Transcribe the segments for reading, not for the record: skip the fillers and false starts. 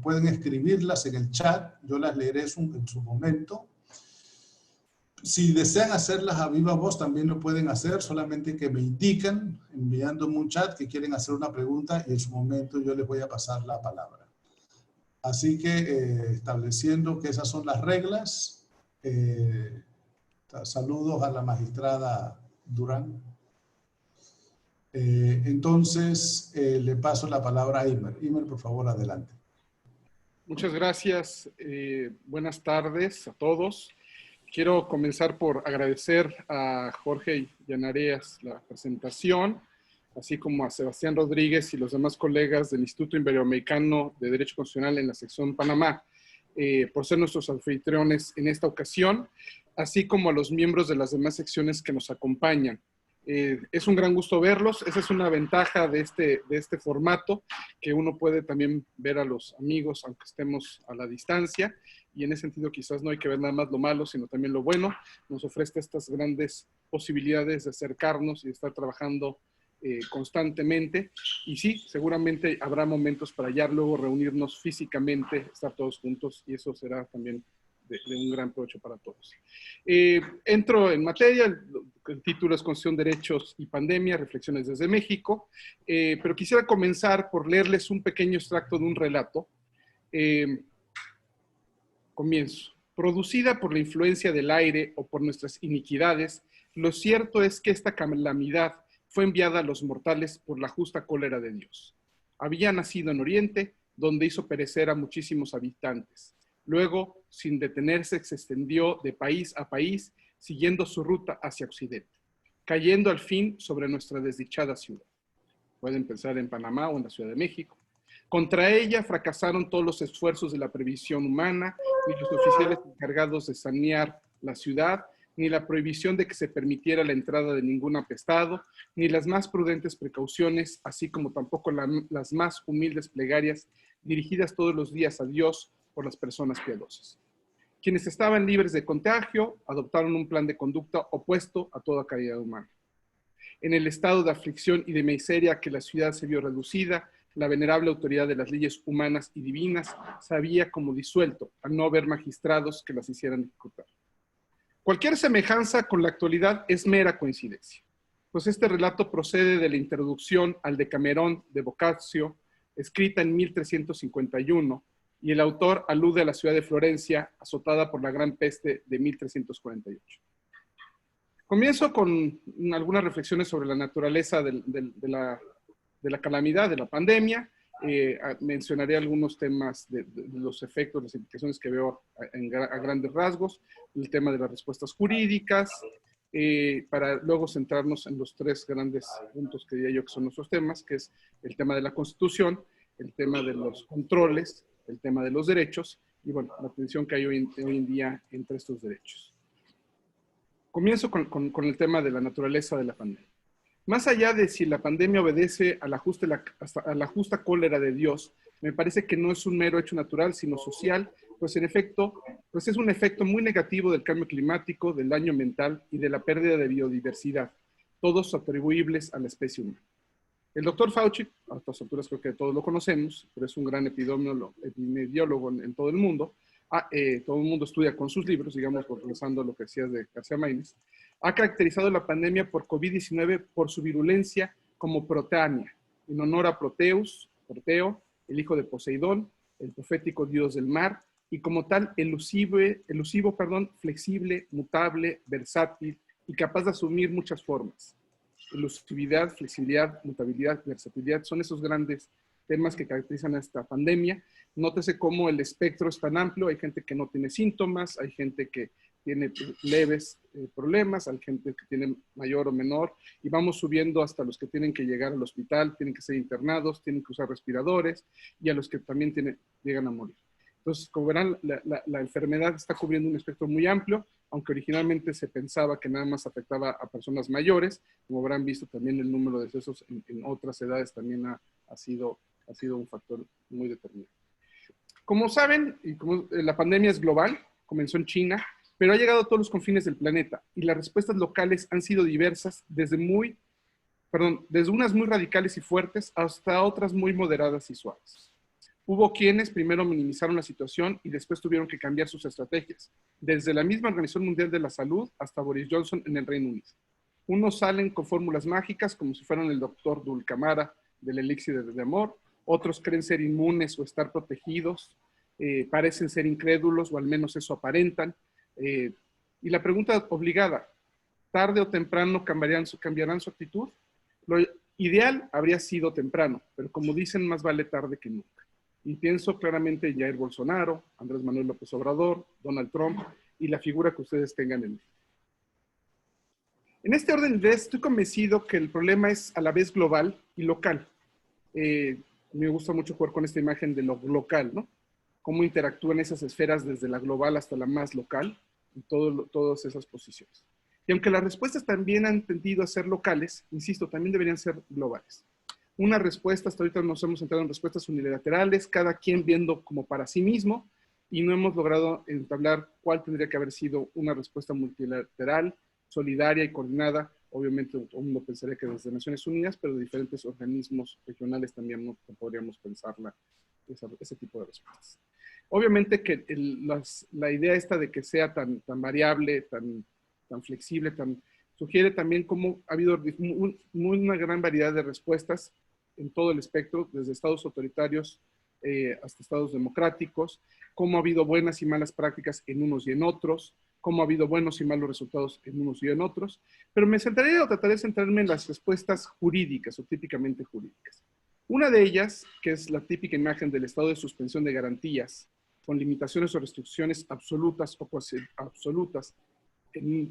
pueden escribirlas en el chat, yo las leeré en su momento. Si desean hacerlas a viva voz, también lo pueden hacer, solamente que me indican, enviándome un chat, que quieren hacer una pregunta y en su momento yo les voy a pasar la palabra. Así que, estableciendo que esas son las reglas, saludos a la magistrada Durán. Entonces, le paso la palabra a Imer. Imer, por favor, adelante. Muchas gracias. Buenas tardes a todos. Quiero comenzar por agradecer a Jorge Llanareas la presentación, así como a Sebastián Rodríguez y los demás colegas del Instituto Iberoamericano de Derecho Constitucional en la sección Panamá, por ser nuestros anfitriones en esta ocasión, así como a los miembros de las demás secciones que nos acompañan. Es un gran gusto verlos. Esa es una ventaja de este formato, que uno puede también ver a los amigos, aunque estemos a la distancia, y en ese sentido quizás no hay que ver nada más lo malo, sino también lo bueno. Nos ofrece estas grandes posibilidades de acercarnos y de estar trabajando constantemente, y sí, seguramente habrá momentos para ya luego reunirnos físicamente, estar todos juntos, y eso será también de un gran provecho para todos. Entro en materia. El título es Constitución, Derechos y Pandemia, Reflexiones desde México, pero quisiera comenzar por leerles un pequeño extracto de un relato. Comienzo. Producida por la influencia del aire o por nuestras iniquidades, lo cierto es que esta calamidad fue enviada a los mortales por la justa cólera de Dios. Había nacido en Oriente, donde hizo perecer a muchísimos habitantes. Luego, sin detenerse, se extendió de país a país, siguiendo su ruta hacia Occidente, cayendo al fin sobre nuestra desdichada ciudad. Pueden pensar en Panamá o en la Ciudad de México. Contra ella fracasaron todos los esfuerzos de la previsión humana, ni los oficiales encargados de sanear la ciudad, ni la prohibición de que se permitiera la entrada de ningún apestado, ni las más prudentes precauciones, así como tampoco las más humildes plegarias dirigidas todos los días a Dios por las personas piadosas. Quienes estaban libres de contagio adoptaron un plan de conducta opuesto a toda caridad humana. En el estado de aflicción y de miseria a que la ciudad se vio reducida, la venerable autoridad de las leyes humanas y divinas se había como disuelto al no haber magistrados que las hicieran ejecutar. Cualquier semejanza con la actualidad es mera coincidencia, pues este relato procede de la introducción al Decamerón de Boccaccio, escrita en 1351, y el autor alude a la ciudad de Florencia, azotada por la gran peste de 1348. Comienzo con algunas reflexiones sobre la naturaleza de la calamidad, de la pandemia. Mencionaré algunos temas de los efectos, las implicaciones que veo a grandes rasgos, el tema de las respuestas jurídicas, para luego centrarnos en los tres grandes puntos que diría yo que son nuestros temas, que es el tema de la Constitución, el tema de los controles, el tema de los derechos y, bueno, la tensión que hay hoy en día entre estos derechos. Comienzo con el tema de la naturaleza de la pandemia. Más allá de si la pandemia obedece a la justa cólera de Dios, me parece que no es un mero hecho natural, sino social, pues en efecto, pues es un efecto muy negativo del cambio climático, del daño ambiental y de la pérdida de biodiversidad, todos atribuibles a la especie humana. El doctor Fauci, a estas alturas creo que todos lo conocemos, pero es un gran epidemiólogo en todo el mundo. Todo el mundo estudia con sus libros, digamos, regresando a lo que decías de García Maínez. Ha caracterizado la pandemia por COVID-19 por su virulencia como proteánea, en honor a Proteo, el hijo de Poseidón, el profético dios del mar, y como tal elusivo, flexible, mutable, versátil y capaz de asumir muchas formas. Elusividad, flexibilidad, mutabilidad, versatilidad, son esos grandes temas que caracterizan a esta pandemia. Nótese cómo el espectro es tan amplio, hay gente que no tiene síntomas, hay gente que tiene leves problemas, hay gente que tiene mayor o menor, y vamos subiendo hasta los que tienen que llegar al hospital, tienen que ser internados, tienen que usar respiradores, y a los que también llegan a morir. Entonces, como verán, la enfermedad está cubriendo un espectro muy amplio, aunque originalmente se pensaba que nada más afectaba a personas mayores. Como habrán visto, también el número de decesos en otras edades también ha sido un factor muy determinante. Como saben, la pandemia es global, comenzó en China, pero ha llegado a todos los confines del planeta, y las respuestas locales han sido diversas, desde unas muy radicales y fuertes hasta otras muy moderadas y suaves. Hubo quienes primero minimizaron la situación y después tuvieron que cambiar sus estrategias, desde la misma Organización Mundial de la Salud hasta Boris Johnson en el Reino Unido. Unos salen con fórmulas mágicas como si fueran el doctor Dulcamara del elixir de amor, otros creen ser inmunes o estar protegidos, parecen ser incrédulos o al menos eso aparentan. Y la pregunta obligada, ¿tarde o temprano cambiarán su actitud? Lo ideal habría sido temprano, pero como dicen, más vale tarde que nunca. Y pienso claramente en Jair Bolsonaro, Andrés Manuel López Obrador, Donald Trump y la figura que ustedes tengan en mente. En este orden de ideas, estoy convencido que el problema es a la vez global y local. Me gusta mucho jugar con esta imagen de lo local, ¿no? Cómo interactúan esas esferas desde la global hasta la más local, y todas esas posiciones. Y aunque las respuestas también han tendido a ser locales, insisto, también deberían ser globales. Una respuesta, hasta ahorita nos hemos centrado en respuestas unilaterales, cada quien viendo como para sí mismo, y no hemos logrado entablar cuál tendría que haber sido una respuesta multilateral, solidaria y coordinada. Obviamente, uno pensaría que desde Naciones Unidas, pero de diferentes organismos regionales también no podríamos pensarla, ese tipo de respuestas. Obviamente que la idea esta de que sea tan variable, tan flexible, sugiere también cómo ha habido una gran variedad de respuestas en todo el espectro, desde estados autoritarios hasta estados democráticos, cómo ha habido buenas y malas prácticas en unos y en otros, cómo ha habido buenos y malos resultados en unos y en otros, pero trataré de centrarme en las respuestas jurídicas o típicamente jurídicas. Una de ellas, que es la típica imagen del estado de suspensión de garantías, con limitaciones o restricciones absolutas o cuasi absolutas,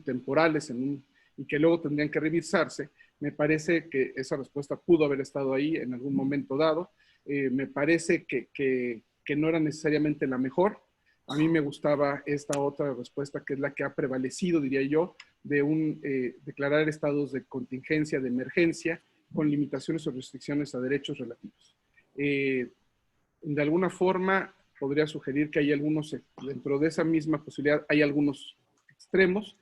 temporales, y que luego tendrían que revisarse, me parece que esa respuesta pudo haber estado ahí en algún momento dado. Me parece que no era necesariamente la mejor. A mí me gustaba esta otra respuesta, que es la que ha prevalecido, diría yo, de declarar estados de contingencia, de emergencia, con limitaciones o restricciones a derechos relativos. De alguna forma, podría sugerir que hay algunos, dentro de esa misma posibilidad, hay algunos extremos.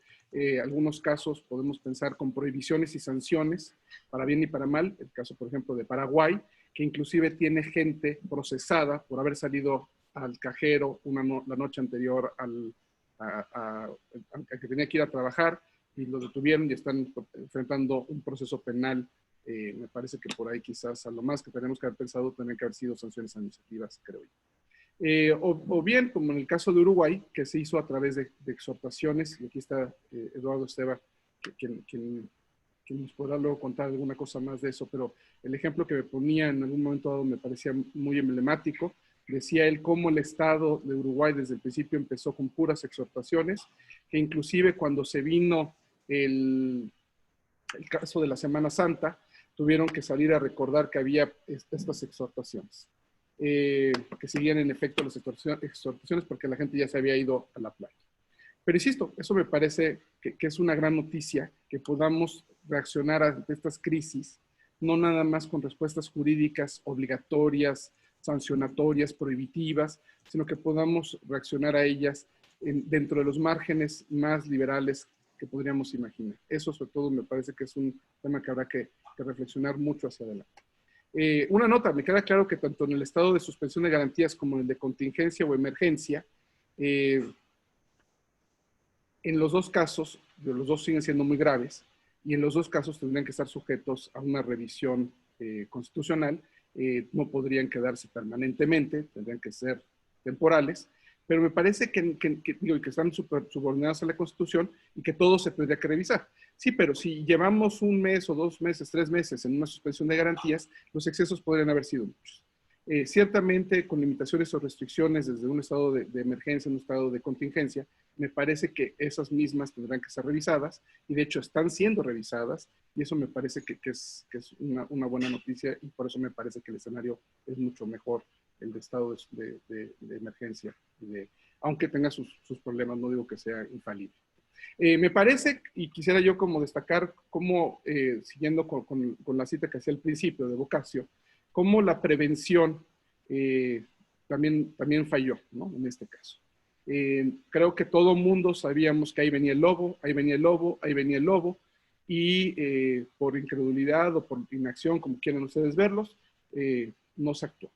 Algunos casos podemos pensar con prohibiciones y sanciones, para bien y para mal. El caso, por ejemplo, de Paraguay, que inclusive tiene gente procesada por haber salido al cajero la noche anterior al que tenía que ir a trabajar, y lo detuvieron y están enfrentando un proceso penal. Me parece que por ahí quizás a lo más que tenemos que haber pensado tendrían que haber sido sanciones administrativas, creo yo. O bien, como en el caso de Uruguay, que se hizo a través de exhortaciones, y aquí está Eduardo Esteva, quien nos podrá luego contar alguna cosa más de eso, pero el ejemplo que me ponía en algún momento dado me parecía muy emblemático. Decía él cómo el Estado de Uruguay desde el principio empezó con puras exhortaciones, que inclusive cuando se vino el caso de la Semana Santa, tuvieron que salir a recordar que había estas exhortaciones. Que seguían en efecto las exhortaciones porque la gente ya se había ido a la playa. Pero insisto, eso me parece que es una gran noticia, que podamos reaccionar a estas crisis, no nada más con respuestas jurídicas obligatorias, sancionatorias, prohibitivas, sino que podamos reaccionar a ellas dentro de los márgenes más liberales que podríamos imaginar. Eso sobre todo me parece que es un tema que habrá que reflexionar mucho hacia adelante. Una nota, me queda claro que tanto en el estado de suspensión de garantías como en el de contingencia o emergencia, en los dos casos, los dos siguen siendo muy graves, y en los dos casos tendrían que estar sujetos a una revisión constitucional. No podrían quedarse permanentemente, tendrían que ser temporales, pero me parece que están subordinados a la Constitución y que todo se tendría que revisar. Sí, pero si llevamos un mes o 2 meses, 3 meses en una suspensión de garantías, los excesos podrían haber sido muchos. Ciertamente, con limitaciones o restricciones desde un estado de emergencia, un estado de contingencia, me parece que esas mismas tendrán que ser revisadas, y de hecho están siendo revisadas, y eso me parece que es una buena noticia, y por eso me parece que el escenario es mucho mejor, el de estado de emergencia, aunque tenga sus problemas, no digo que sea infalible. Me parece, y quisiera yo como destacar cómo, siguiendo con la cita que hacía al principio de Boccaccio, cómo la prevención también falló, ¿no? En este caso. Creo que todo mundo sabíamos que ahí venía el lobo, ahí venía el lobo, ahí venía el lobo, y por incredulidad o por inacción, como quieran ustedes verlos, no se actuó.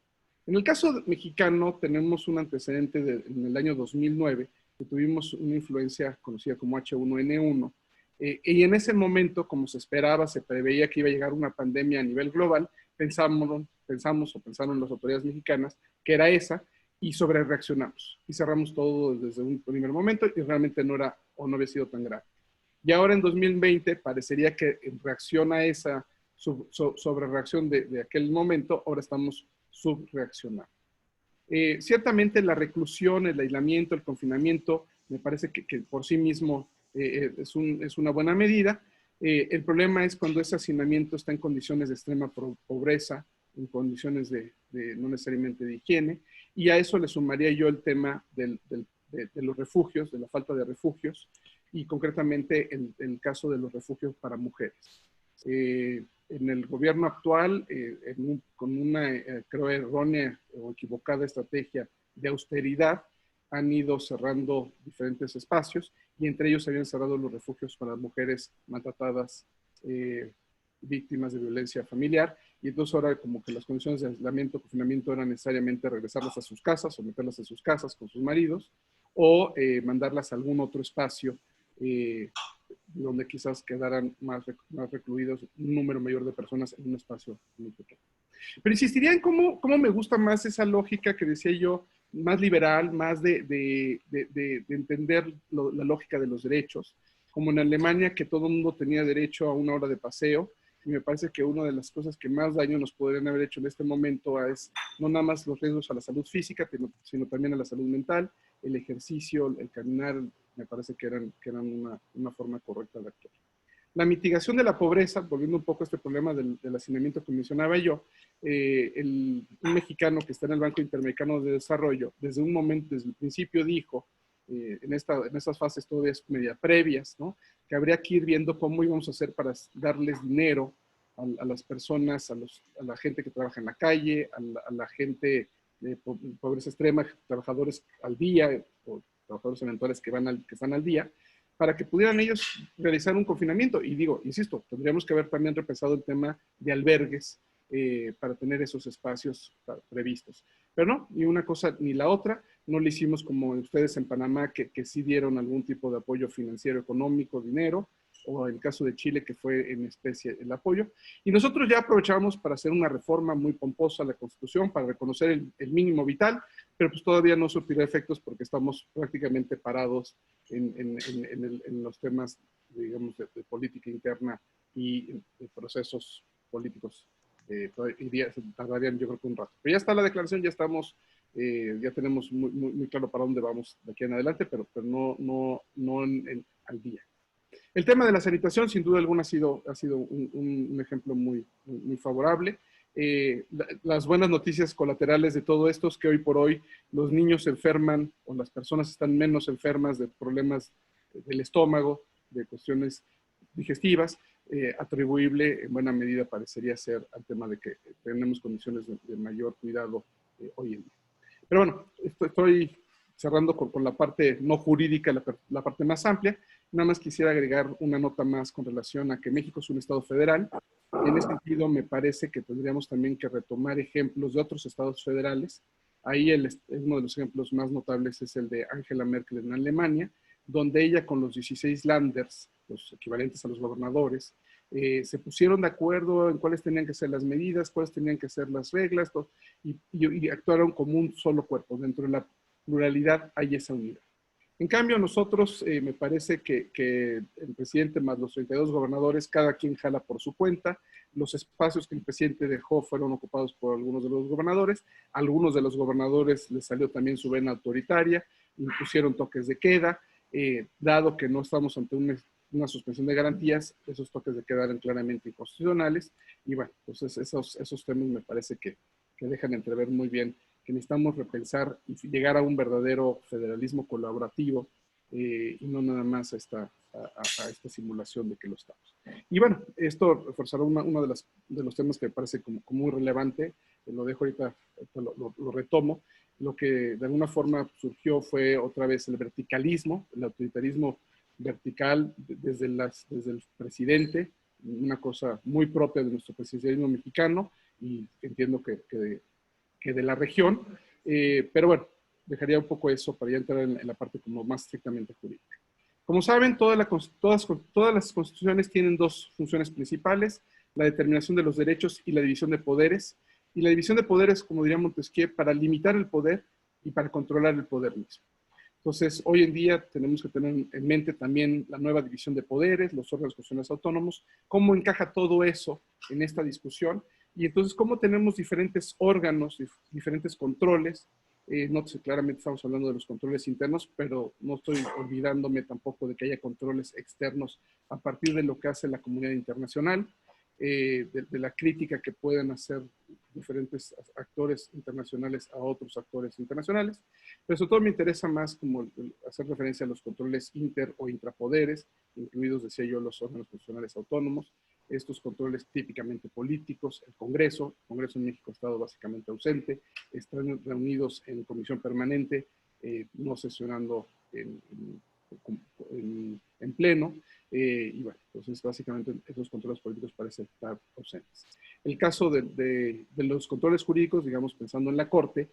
En el caso mexicano tenemos un antecedente en el año 2009, que tuvimos una influencia conocida como H1N1, y en ese momento, como se esperaba, se preveía que iba a llegar una pandemia a nivel global, pensaron las autoridades mexicanas que era esa, y sobre reaccionamos, y cerramos todo desde un primer momento, y realmente no era o no había sido tan grave. Y ahora en 2020 parecería que en reacción a esa sobre reacción de aquel momento, ahora estamos subreaccionando. Ciertamente la reclusión, el aislamiento, el confinamiento, me parece que por sí mismo es una buena medida. El problema es cuando ese hacinamiento está en condiciones de extrema pobreza, en condiciones no necesariamente de higiene, y a eso le sumaría yo el tema de los refugios, de la falta de refugios, y concretamente el caso de los refugios para mujeres. En el gobierno actual, con una, creo, errónea o equivocada estrategia de austeridad, han ido cerrando diferentes espacios y entre ellos se habían cerrado los refugios para mujeres maltratadas, víctimas de violencia familiar, y entonces ahora como que las condiciones de aislamiento, confinamiento eran necesariamente regresarlas a sus casas, someterlas a sus casas con sus maridos, o mandarlas a algún otro espacio donde quizás quedaran más recluidos un número mayor de personas en un espacio muy pequeño. Pero insistiría en cómo me gusta más esa lógica que decía yo, más liberal, más de entender la lógica de los derechos, como en Alemania, que todo el mundo tenía derecho a una hora de paseo, y me parece que una de las cosas que más daño nos podrían haber hecho en este momento es no nada más los riesgos a la salud física, sino también a la salud mental, el ejercicio, el caminar, me parece que eran una forma correcta de actuar. La mitigación de la pobreza, volviendo un poco a este problema del hacinamiento que mencionaba yo, un mexicano que está en el Banco Interamericano de Desarrollo, desde el principio dijo, en estas fases todavía media previas, ¿no?, que habría que ir viendo cómo íbamos a hacer para darles dinero a las personas, a la gente que trabaja en la calle, a la gente de pobreza extrema, trabajadores al día, o trabajadores eventuales que están al día, para que pudieran ellos realizar un confinamiento. Y digo, insisto, tendríamos que haber también repensado el tema de albergues para tener esos espacios previstos. Pero no, ni una cosa ni la otra. No lo hicimos como ustedes en Panamá, que sí dieron algún tipo de apoyo financiero, económico, dinero, o en el caso de Chile, que fue en especie el apoyo. Y nosotros ya aprovechamos para hacer una reforma muy pomposa a la Constitución, para reconocer el mínimo vital, pero pues todavía no surtirá efectos porque estamos prácticamente parados en los temas, digamos, de política interna y de procesos políticos. Tardarían, yo creo que un rato. Pero ya está la declaración, ya estamos, ya tenemos muy claro para dónde vamos de aquí en adelante, pero no al día. El tema de la sanitación, sin duda alguna, ha sido un ejemplo muy favorable. Las buenas noticias colaterales de todo esto es que hoy por hoy los niños se enferman, o las personas están menos enfermas de problemas del estómago, de cuestiones digestivas, atribuible en buena medida parecería ser al tema de que tenemos condiciones de mayor cuidado hoy en día. Pero bueno, estoy cerrando con la parte no jurídica, la parte más amplia. Nada más quisiera agregar una nota más con relación a que México es un estado federal. En ese sentido, me parece que tendríamos también que retomar ejemplos de otros estados federales. Ahí uno de los ejemplos más notables es el de Angela Merkel en Alemania, donde ella con los 16 Landers, los equivalentes a los gobernadores, se pusieron de acuerdo en cuáles tenían que ser las medidas, cuáles tenían que ser las reglas, y actuaron como un solo cuerpo. Dentro de la pluralidad hay esa unidad. En cambio, nosotros, me parece que el presidente más los 32 gobernadores, cada quien jala por su cuenta. Los espacios que el presidente dejó fueron ocupados por algunos de los gobernadores. A algunos de los gobernadores les salió también su vena autoritaria, impusieron toques de queda. Dado que no estamos ante una suspensión de garantías, esos toques de queda eran claramente inconstitucionales. Y bueno, pues esos temas me parece que dejan entrever muy bien que necesitamos repensar y llegar a un verdadero federalismo colaborativo y no nada más a esta simulación de que lo estamos. Y bueno, esto reforzará uno de los temas que me parece como muy relevante, lo dejo ahorita lo retomo. Lo que de alguna forma surgió fue otra vez el verticalismo, el autoritarismo vertical desde el presidente, una cosa muy propia de nuestro presidencialismo mexicano, y entiendo que que de la región, pero bueno, dejaría un poco eso para ya entrar en la parte como más estrictamente jurídica. Como saben, todas las constituciones tienen dos funciones principales, la determinación de los derechos y la división de poderes. Y la división de poderes, como diría Montesquieu, para limitar el poder y para controlar el poder mismo. Entonces, hoy en día tenemos que tener en mente también la nueva división de poderes, los órganos constitucionales autónomos, cómo encaja todo eso en esta discusión y entonces cómo tenemos diferentes órganos, diferentes controles. No sé, claramente estamos hablando de los controles internos, pero no estoy olvidándome tampoco de que haya controles externos a partir de lo que hace la comunidad internacional, de la crítica que pueden hacer diferentes actores internacionales a otros actores internacionales. Pero sobre todo me interesa más como hacer referencia a los controles inter o intrapoderes, incluidos, decía yo, los órganos constitucionales autónomos, estos controles típicamente políticos, el Congreso en México ha estado básicamente ausente, están reunidos en comisión permanente, no sesionando en pleno, y bueno, entonces básicamente esos controles políticos parecen estar ausentes. El caso de los controles jurídicos, digamos, pensando en la Corte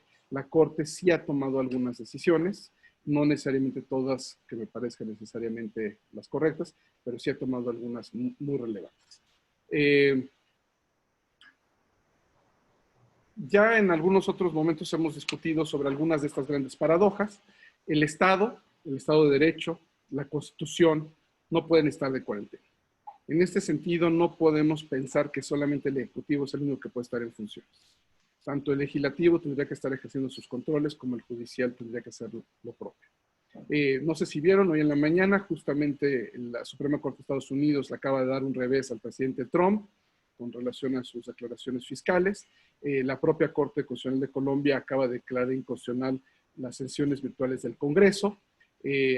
sí ha tomado algunas decisiones, no necesariamente todas que me parezcan necesariamente las correctas, pero sí ha tomado algunas muy relevantes. Ya en algunos otros momentos hemos discutido sobre algunas de estas grandes paradojas. El Estado de Derecho, la Constitución, no pueden estar de cuarentena. En este sentido, no podemos pensar que solamente el Ejecutivo es el único que puede estar en funciones. Tanto el Legislativo tendría que estar ejerciendo sus controles, como el Judicial tendría que hacer lo propio. No sé si vieron, hoy en la mañana, justamente la Suprema Corte de Estados Unidos le acaba de dar un revés al presidente Trump con relación a sus declaraciones fiscales. La propia Corte Constitucional de Colombia acaba de declarar inconstitucional las sesiones virtuales del Congreso.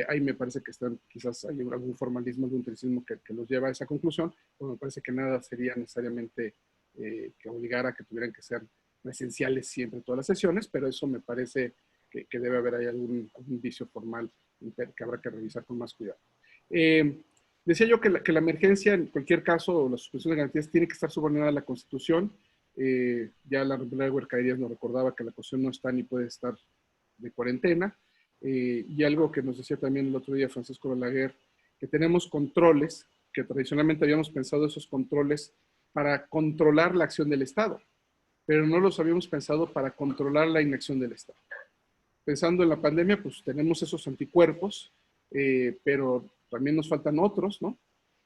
Ahí me parece que quizás hay algún formalismo, algún tecnicismo que los lleva a esa conclusión, pero me parece que nada sería necesariamente que obligara a que tuvieran que ser presenciales siempre todas las sesiones, pero eso me parece que debe haber ahí algún vicio formal que habrá que revisar con más cuidado. Decía yo que la emergencia, en cualquier caso, o la suspensión de garantías, tiene que estar subordinada a la Constitución. Ya la República de Huercaídas nos recordaba que la Constitución no está ni puede estar de cuarentena. Y algo que nos decía también el otro día Francisco Balaguer, que tenemos controles, que tradicionalmente habíamos pensado esos controles para controlar la acción del Estado, pero no los habíamos pensado para controlar la inacción del Estado. Pensando en la pandemia, pues tenemos esos anticuerpos, pero también nos faltan otros, ¿no?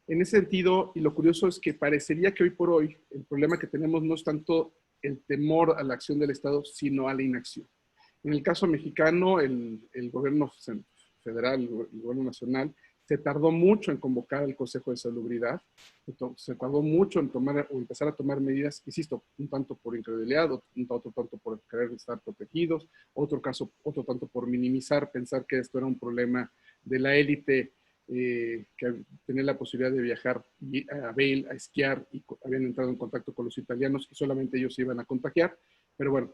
En ese sentido, y lo curioso es que parecería que hoy por hoy el problema que tenemos no es tanto el temor a la acción del Estado, sino a la inacción. En el caso mexicano, el gobierno federal, el gobierno nacional, se tardó mucho en convocar al Consejo de Salubridad, se tardó mucho en tomar o empezar a tomar medidas, insisto, un tanto por incredulidad, otro tanto por querer estar protegidos, otro tanto por minimizar, pensar que esto era un problema de la élite que tenía la posibilidad de viajar a Vail, a esquiar, y habían entrado en contacto con los italianos y solamente ellos se iban a contagiar. Pero bueno,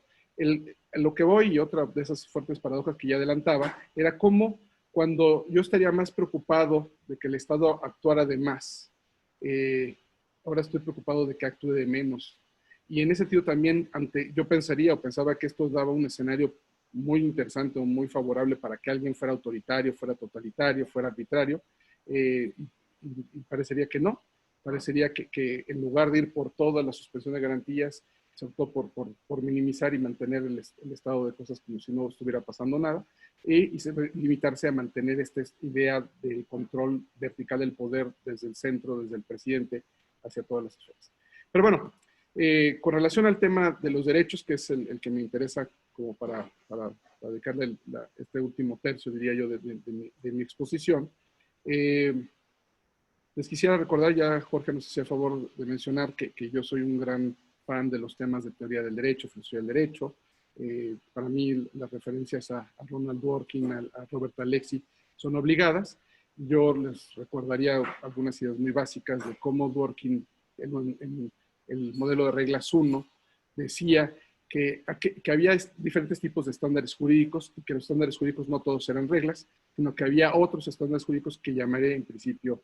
lo que voy, y otra de esas fuertes paradojas que ya adelantaba, era cómo cuando yo estaría más preocupado de que el Estado actuara de más, ahora estoy preocupado de que actúe de menos. Y en ese sentido también yo pensaba que esto daba un escenario muy interesante o muy favorable para que alguien fuera autoritario, fuera totalitario, fuera arbitrario, y parecería que no. Parecería que en lugar de ir por toda la suspensión de garantías, se optó por minimizar y mantener el estado de cosas como si no estuviera pasando nada, y limitarse a mantener esta idea del control vertical del poder desde el centro, desde el presidente, hacia todas las esferas. Pero bueno, con relación al tema de los derechos, que es el que me interesa como para dedicarle este último tercio, diría yo, de mi exposición, les quisiera recordar, ya Jorge nos hacía favor de mencionar que yo soy un gran fan de los temas de teoría del derecho, filosofía del derecho. Para mí las referencias a Ronald Dworkin, a Robert Alexy, son obligadas. Yo les recordaría algunas ideas muy básicas de cómo Dworkin, en el modelo de reglas 1, decía que había diferentes tipos de estándares jurídicos y que los estándares jurídicos no todos eran reglas, sino que había otros estándares jurídicos que llamaré en principio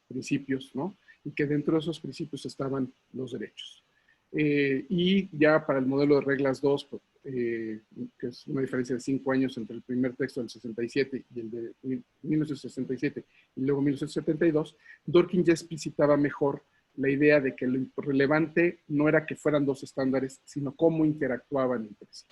principios, ¿no? Y que dentro de esos principios estaban los derechos. Y ya para el modelo de reglas 2, que es una diferencia de 5 años entre el primer texto del 67 y el de 1967 y luego 1972, Dworkin ya explicitaba mejor la idea de que lo relevante no era que fueran dos estándares, sino cómo interactuaban entre sí,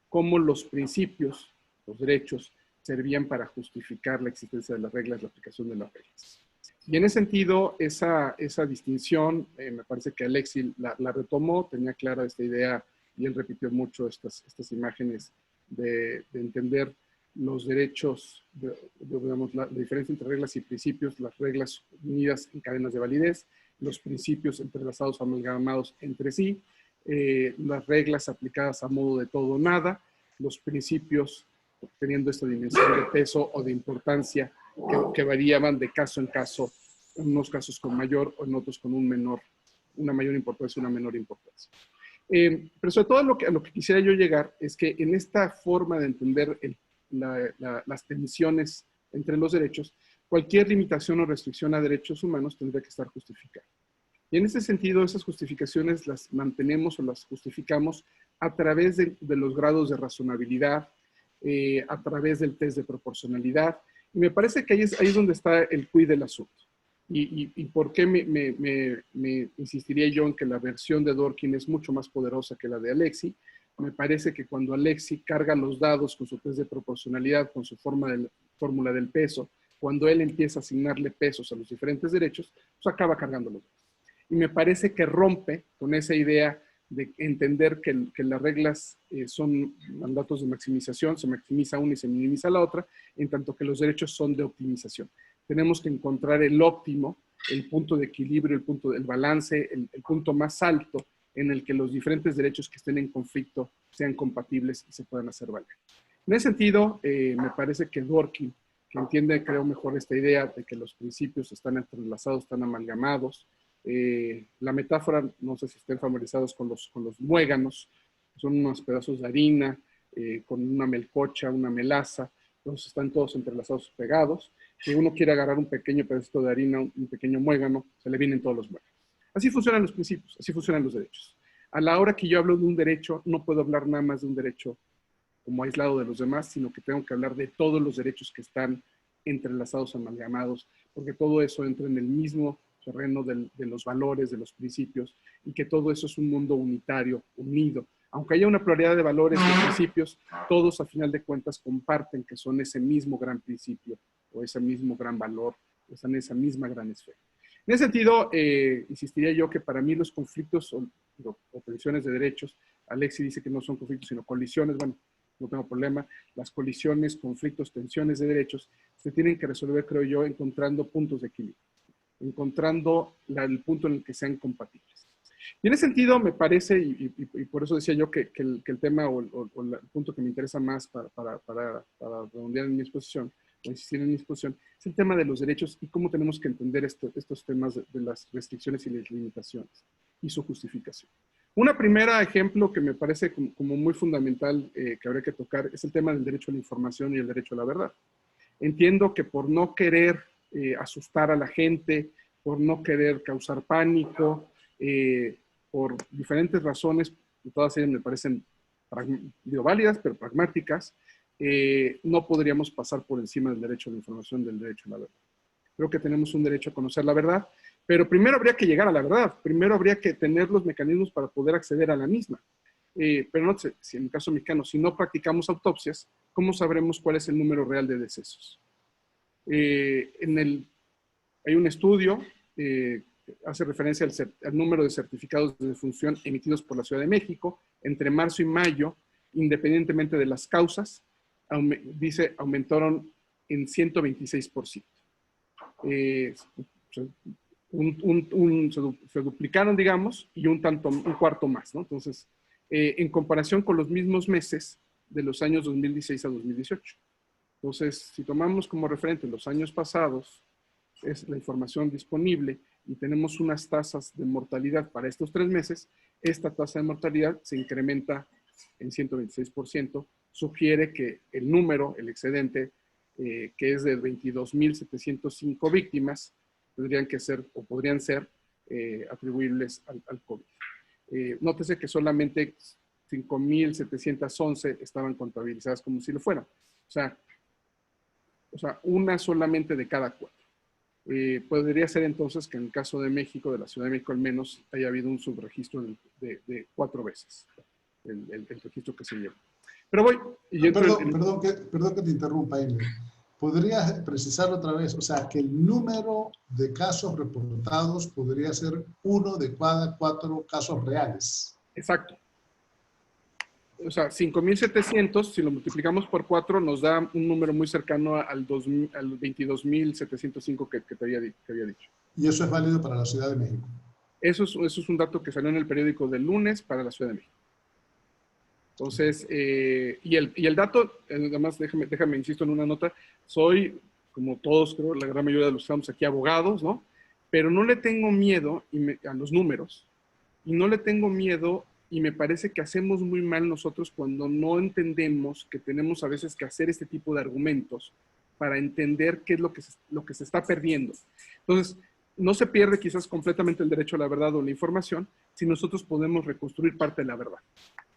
cómo los principios, los derechos, servían para justificar la existencia de las reglas, la aplicación de las reglas. Y en ese sentido, esa distinción, me parece que Alexis la retomó, tenía clara esta idea, y él repitió mucho estas imágenes de entender los derechos, digamos, la diferencia entre reglas y principios, las reglas unidas en cadenas de validez, los principios entrelazados, amalgamados entre sí, las reglas aplicadas a modo de todo o nada, los principios teniendo esta dimensión de peso o de importancia que variaban de caso en caso, en unos casos con mayor o en otros con una mayor importancia, una menor importancia. Pero sobre todo a lo que quisiera yo llegar es que en esta forma de entender las tensiones entre los derechos, cualquier limitación o restricción a derechos humanos tendría que estar justificada. Y en ese sentido, esas justificaciones las mantenemos o las justificamos a través de los grados de razonabilidad, a través del test de proporcionalidad. Y me parece que ahí es donde está el quid del asunto. Y por qué me insistiría yo en que la versión de Dworkin es mucho más poderosa que la de Alexis. Me parece que cuando Alexis carga los dados con su test de proporcionalidad, con su fórmula del peso, cuando él empieza a asignarle pesos a los diferentes derechos, pues acaba cargando los dados. Y me parece que rompe con esa idea de entender que las reglas son mandatos de maximización, se maximiza una y se minimiza la otra, en tanto que los derechos son de optimización. Tenemos que encontrar el óptimo, el punto de equilibrio, el punto del balance, el punto más alto en el que los diferentes derechos que estén en conflicto sean compatibles y se puedan hacer valer. En ese sentido, me parece que Dworkin, que entiende, creo, mejor esta idea de que los principios están entrelazados, están amalgamados. La metáfora, no sé si estén familiarizados con los muéganos, son unos pedazos de harina con una melcocha, una melaza, entonces están todos entrelazados, pegados. Si uno quiere agarrar un pequeño pedacito de harina, un pequeño muégano, se le vienen todos los muéganos. Así funcionan los principios, así funcionan los derechos. A la hora que yo hablo de un derecho, no puedo hablar nada más de un derecho como aislado de los demás, sino que tengo que hablar de todos los derechos que están entrelazados, amalgamados, porque todo eso entra en el mismo terreno de los valores, de los principios, y que todo eso es un mundo unitario, unido. Aunque haya una pluralidad de valores y principios, todos a final de cuentas comparten que son ese mismo gran principio, o ese mismo gran valor, o están en esa misma gran esfera. En ese sentido, insistiría yo que para mí los conflictos o tensiones de derechos, Alexis dice que no son conflictos, sino colisiones, bueno, no tengo problema, las colisiones, conflictos, tensiones de derechos, se tienen que resolver, creo yo, encontrando puntos de equilibrio, encontrando el punto en el que sean compatibles. Y en ese sentido, me parece, y por eso decía yo que el tema o el punto que me interesa más para redondear en mi exposición, o insistir en mi exposición, es el tema de los derechos y cómo tenemos que entender estos temas de las restricciones y las limitaciones y su justificación. Una primera ejemplo que me parece como muy fundamental que habría que tocar es el tema del derecho a la información y el derecho a la verdad. Entiendo que por no querer asustar a la gente, por no querer causar pánico, por diferentes razones, todas ellas me parecen válidas, pero pragmáticas, no podríamos pasar por encima del derecho a la información, del derecho a la verdad. Creo que tenemos un derecho a conocer la verdad, pero primero habría que llegar a la verdad, primero habría que tener los mecanismos para poder acceder a la misma. Pero no sé, si en el caso mexicano, si no practicamos autopsias, ¿cómo sabremos cuál es el número real de decesos? Hay un estudio que hace referencia al número de certificados de defunción emitidos por la Ciudad de México entre marzo y mayo, independientemente de las causas, dice, aumentaron en 126%. Se duplicaron, digamos, y un cuarto más, ¿no? Entonces, en comparación con los mismos meses de los años 2016 a 2018. Entonces, si tomamos como referente los años pasados, es la información disponible y tenemos unas tasas de mortalidad para estos 3 meses, esta tasa de mortalidad se incrementa en 126%, sugiere que el número, el excedente, que es de 22.705 víctimas, tendrían que ser o podrían ser atribuibles al COVID. Nótese que solamente 5.711 estaban contabilizadas como si lo fueran. O sea, una solamente de cada 4. Podría ser entonces que en el caso de México, de la Ciudad de México al menos, haya habido un subregistro de 4 veces el registro que se lleva. Pero voy... Perdón que te interrumpa, Emil. ¿Podrías precisar otra vez? O sea, que el número de casos reportados podría ser 1 de cada 4 casos reales. Exacto. O sea, 5.700, si lo multiplicamos por 4, nos da un número muy cercano al 22.705 que te había dicho. ¿Y eso es válido para la Ciudad de México? Eso es un dato que salió en el periódico del lunes para la Ciudad de México. Entonces, y el dato, además, déjame, insisto en una nota, soy, como todos creo, la gran mayoría de los que estamos aquí, abogados, ¿no? Pero no le tengo miedo a los números, y no le tengo miedo, y me parece que hacemos muy mal nosotros cuando no entendemos que tenemos a veces que hacer este tipo de argumentos para entender qué es lo que se está perdiendo. Entonces, no se pierde quizás completamente el derecho a la verdad o la información si nosotros podemos reconstruir parte de la verdad.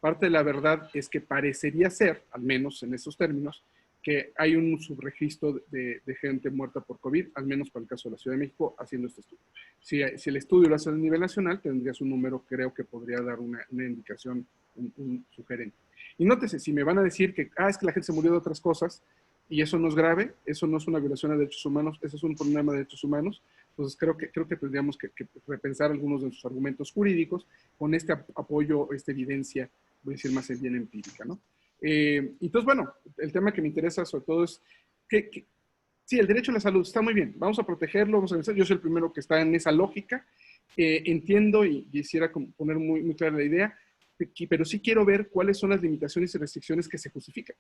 Parte de la verdad es que parecería ser, al menos en esos términos, que hay un subregistro de gente muerta por COVID, al menos para el caso de la Ciudad de México, haciendo este estudio. Si el estudio lo hace a nivel nacional, tendrías un número, creo que podría dar una indicación, un sugerente. Y nótese, si me van a decir que, es que la gente se murió de otras cosas, y eso no es grave, eso no es una violación a derechos humanos, eso es un problema de derechos humanos, entonces creo que tendríamos que repensar algunos de sus argumentos jurídicos con este apoyo, esta evidencia, voy a decir más bien empírica, ¿no? Entonces, bueno, el tema que me interesa sobre todo es que sí, el derecho a la salud está muy bien, vamos a protegerlo, vamos a pensar, yo soy el primero que está en esa lógica, entiendo y quisiera poner muy, muy clara la idea, pero sí quiero ver cuáles son las limitaciones y restricciones que se justifican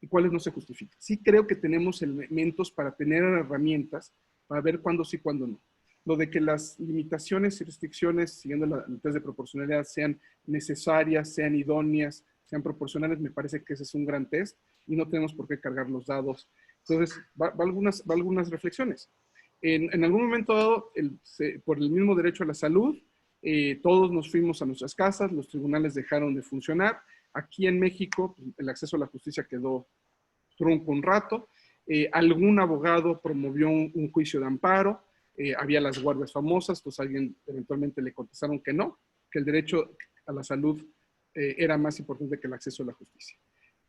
y cuáles no se justifican. Sí creo que tenemos elementos para tener herramientas para ver cuándo sí, cuándo no. Lo de que las limitaciones y restricciones, siguiendo el test de proporcionalidad, sean necesarias, sean idóneas, sean proporcionales, me parece que ese es un gran test y no tenemos por qué cargar los dados. Entonces, va algunas reflexiones. En algún momento dado, por el mismo derecho a la salud, todos nos fuimos a nuestras casas, los tribunales dejaron de funcionar. Aquí en México, el acceso a la justicia quedó trunco un rato. Algún abogado promovió un juicio de amparo. Había las guardias famosas, pues alguien eventualmente le contestaron que no, que el derecho a la salud era más importante que el acceso a la justicia.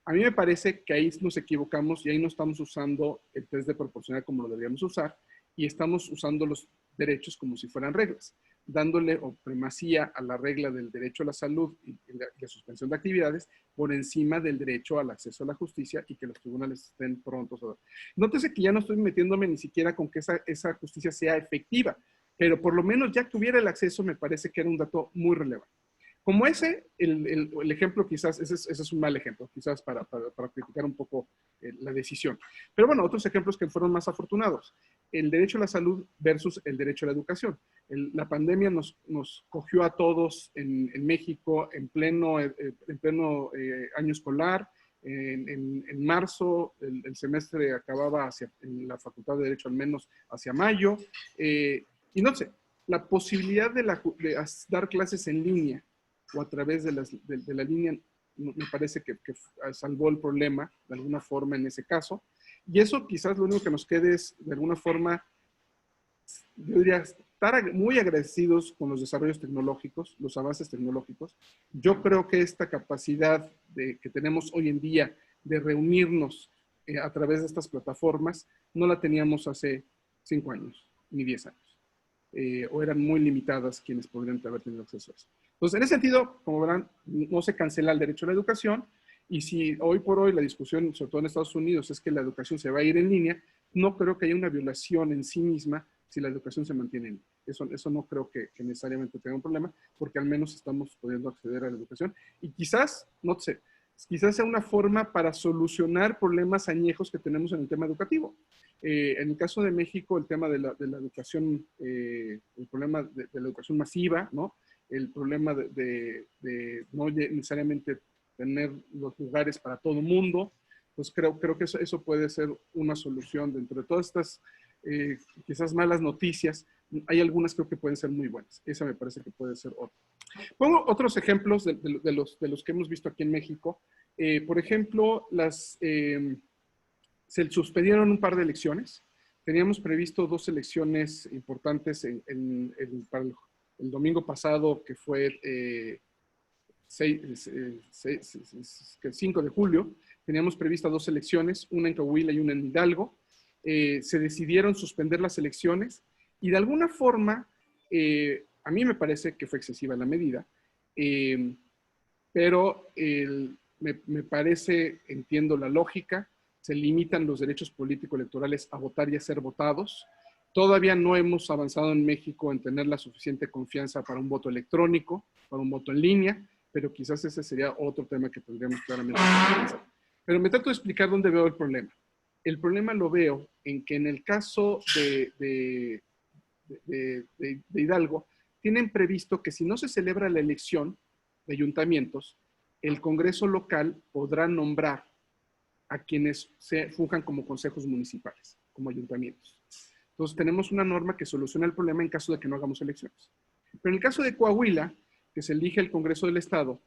A mí me parece que ahí nos equivocamos y ahí no estamos usando el test de proporcionalidad como lo deberíamos usar y estamos usando los derechos como si fueran reglas, dándole primacía a la regla del derecho a la salud y la suspensión de actividades por encima del derecho al acceso a la justicia y que los tribunales estén prontos. Nótese que ya no estoy metiéndome ni siquiera con que esa justicia sea efectiva, pero por lo menos ya que hubiera el acceso me parece que era un dato muy relevante. Como ese, el ejemplo quizás, ese es un mal ejemplo, quizás para criticar un poco la decisión. Pero bueno, otros ejemplos que fueron más afortunados. El derecho a la salud versus el derecho a la educación. La pandemia nos cogió a todos en México en pleno año escolar. En marzo el semestre acababa en la Facultad de Derecho al menos hacia mayo. Y no sé, la posibilidad de dar clases en línea o a través de la línea, me parece que salvó el problema de alguna forma en ese caso. Y eso quizás lo único que nos quede es, de alguna forma, yo diría, estar muy agradecidos con los desarrollos tecnológicos, los avances tecnológicos. Yo creo que esta capacidad que tenemos hoy en día de reunirnos a través de estas plataformas, no la teníamos hace 5 años, ni 10 años. O eran muy limitadas quienes podrían haber tenido acceso a eso. Entonces, en ese sentido, como verán, no se cancela el derecho a la educación, y si hoy por hoy la discusión, sobre todo en Estados Unidos, es que la educación se va a ir en línea, no creo que haya una violación en sí misma si la educación se mantiene en línea. Eso no creo que necesariamente tenga un problema, porque al menos estamos pudiendo acceder a la educación, y quizás, no sé, quizás sea una forma para solucionar problemas añejos que tenemos en el tema educativo. En el caso de México, el tema de la educación, el problema de la educación masiva, ¿no? El problema de no necesariamente tener los lugares para todo el mundo, pues creo que eso puede ser una solución dentro de todas estas quizás malas noticias. Hay algunas creo que pueden ser muy buenas. Esa me parece que puede ser otra. Pongo otros ejemplos de los que hemos visto aquí en México. Por ejemplo, se suspendieron un par de elecciones. Teníamos previsto 2 elecciones importantes para el domingo pasado, que fue el 5 de julio. Teníamos previstas 2 elecciones, una en Coahuila y una en Hidalgo. Se decidieron suspender las elecciones y de alguna forma, a mí me parece que fue excesiva la medida, pero me parece, entiendo la lógica, se limitan los derechos político-electorales a votar y a ser votados. Todavía no hemos avanzado en México en tener la suficiente confianza para un voto electrónico, para un voto en línea, pero quizás ese sería otro tema que tendríamos claramente que pensar. Pero me trato de explicar dónde veo el problema. El problema lo veo en que en el caso de Hidalgo, tienen previsto que si no se celebra la elección de ayuntamientos, el Congreso local podrá nombrar a quienes se funjan como consejos municipales, como ayuntamientos. Entonces tenemos una norma que soluciona el problema en caso de que no hagamos elecciones. Pero en el caso de Coahuila, que se elige el Congreso del Estado,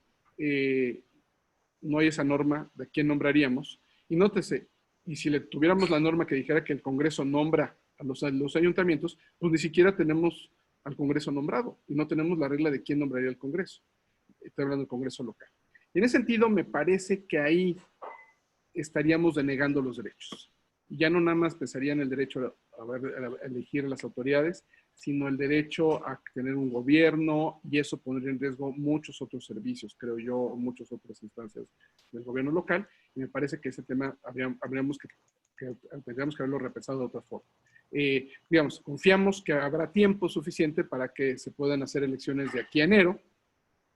no hay esa norma de quién nombraríamos. Y nótese, y si le tuviéramos la norma que dijera que el Congreso nombra a los ayuntamientos, pues ni siquiera tenemos al Congreso nombrado y no tenemos la regla de quién nombraría el Congreso. Estoy hablando del Congreso local. Y en ese sentido, me parece que ahí estaríamos denegando los derechos. Y ya no nada más pensaría en el derecho a elegir a las autoridades, sino el derecho a tener un gobierno, y eso pondría en riesgo muchos otros servicios, creo yo, o muchas otras instancias del gobierno local, y me parece que ese tema tendríamos que haberlo repensado de otra forma. Digamos, confiamos que habrá tiempo suficiente para que se puedan hacer elecciones de aquí a enero,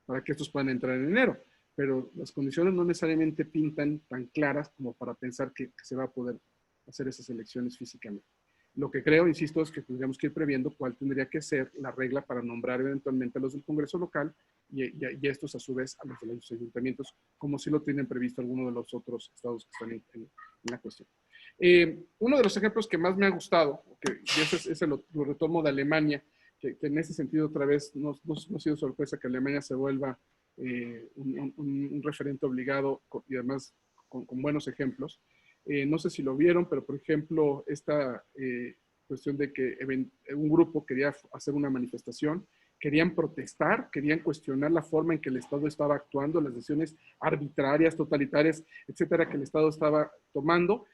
para que estos puedan entrar en enero, pero las condiciones no necesariamente pintan tan claras como para pensar que se va a poder hacer esas elecciones físicamente. Lo que creo, insisto, es que tendríamos que ir previendo cuál tendría que ser la regla para nombrar eventualmente a los del Congreso local y estos a su vez a los de los ayuntamientos, como si lo tienen previsto algunos de los otros estados que están en la cuestión. Uno de los ejemplos que más me ha gustado, y ese lo retomo de Alemania, que en ese sentido otra vez no ha sido sorpresa que Alemania se vuelva un referente obligado y además con buenos ejemplos. No sé si lo vieron, pero por ejemplo, esta cuestión de que un grupo quería hacer una manifestación, querían protestar, querían cuestionar la forma en que el Estado estaba actuando, las decisiones arbitrarias, totalitarias, etcétera, que el Estado estaba tomando,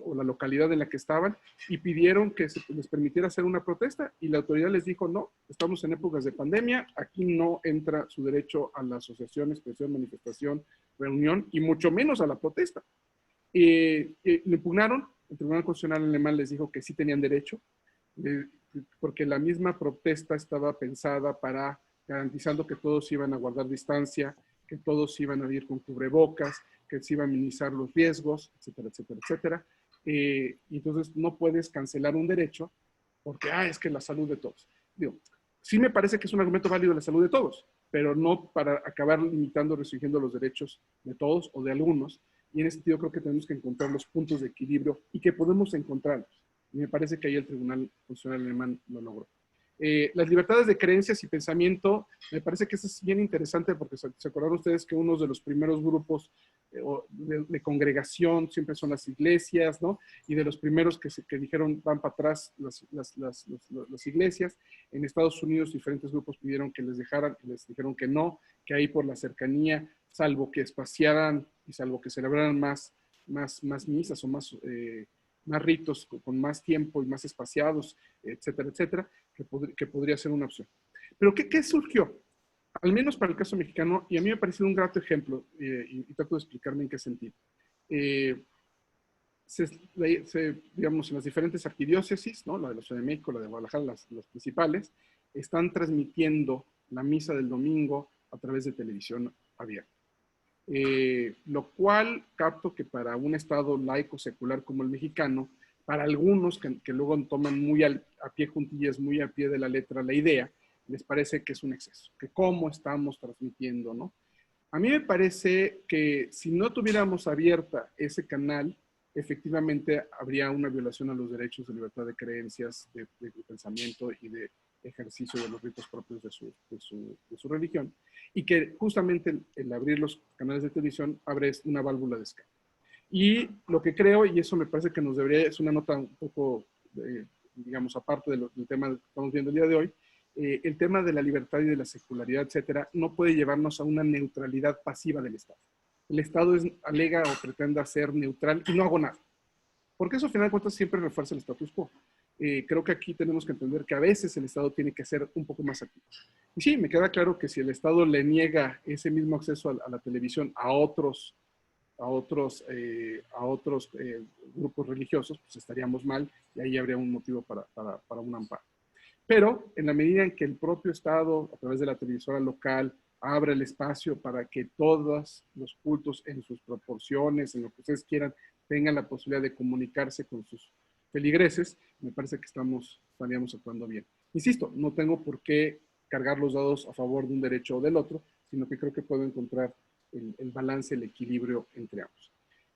o la localidad en la que estaban, y pidieron que se les permitiera hacer una protesta, y la autoridad les dijo, no, estamos en épocas de pandemia, aquí no entra su derecho a la asociación, expresión, manifestación, reunión, y mucho menos a la protesta. Lo impugnaron, el Tribunal Constitucional alemán les dijo que sí tenían derecho, porque la misma protesta estaba pensada para garantizando que todos iban a guardar distancia, que todos iban a ir con cubrebocas, que se iban a minimizar los riesgos, etcétera, etcétera, etcétera. Y entonces no puedes cancelar un derecho porque, es que la salud de todos. Digo, sí me parece que es un argumento válido la salud de todos, pero no para acabar limitando, restringiendo los derechos de todos o de algunos. Y en ese sentido creo que tenemos que encontrar los puntos de equilibrio y que podemos encontrarlos. Y me parece que ahí el Tribunal Constitucional alemán lo logró. Las libertades de creencias y pensamiento, me parece que eso es bien interesante porque se acordaron ustedes que uno de los primeros grupos de congregación siempre son las iglesias, ¿no? Y de los primeros que dijeron van para atrás las iglesias. En Estados Unidos diferentes grupos pidieron que les dejaran, les dijeron que no, que ahí por la cercanía, salvo que espaciaran y salvo que celebraran más misas o más ritos con más tiempo y más espaciados, etcétera, etcétera, que podría ser una opción. Pero ¿qué surgió? Al menos para el caso mexicano, y a mí me ha parecido un grato ejemplo, y trato de explicarme en qué sentido. Digamos, en las diferentes arquidiócesis, ¿no? La de la Ciudad de México, la de Guadalajara, las principales, están transmitiendo la misa del domingo a través de televisión abierta. Lo cual capto que para un estado laico secular como el mexicano, para algunos que luego toman muy a pie juntillas, muy a pie de la letra la idea, les parece que es un exceso, que cómo estamos transmitiendo, ¿no? A mí me parece que si no tuviéramos abierta ese canal, efectivamente habría una violación a los derechos de libertad de creencias, de pensamiento y de ejercicio de los ritos propios de su religión, y que justamente el abrir los canales de televisión abre una válvula de escape. Y lo que creo, y eso me parece que nos debería, es una nota un poco, digamos, aparte del tema que estamos viendo el día de hoy, el tema de la libertad y de la secularidad, etcétera, no puede llevarnos a una neutralidad pasiva del Estado. El Estado alega o pretende ser neutral y no hago nada. Porque eso, al final de cuentas, siempre refuerza el status quo. Creo que aquí tenemos que entender que a veces el Estado tiene que ser un poco más activo. Y sí, me queda claro que si el Estado le niega ese mismo acceso a la televisión a otros grupos religiosos, pues estaríamos mal y ahí habría un motivo para un amparo. Pero en la medida en que el propio Estado, a través de la televisora local, abra el espacio para que todos los cultos en sus proporciones, en lo que ustedes quieran, tengan la posibilidad de comunicarse con sus feligreses, me parece que estaríamos actuando bien. Insisto, no tengo por qué cargar los dados a favor de un derecho o del otro, sino que creo que puedo encontrar el balance, el equilibrio entre ambos.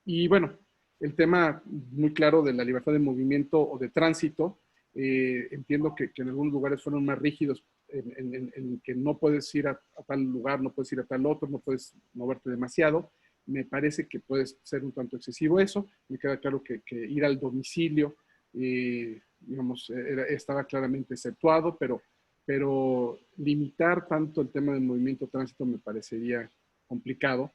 Y bueno, el tema muy claro de la libertad de movimiento o de tránsito, entiendo que en algunos lugares fueron más rígidos en que no puedes ir a tal lugar, no puedes ir a tal otro, no puedes moverte demasiado. Me parece que puede ser un tanto excesivo eso. Me queda claro que ir al domicilio, digamos, estaba claramente exceptuado, pero limitar tanto el tema del movimiento tránsito me parecería complicado.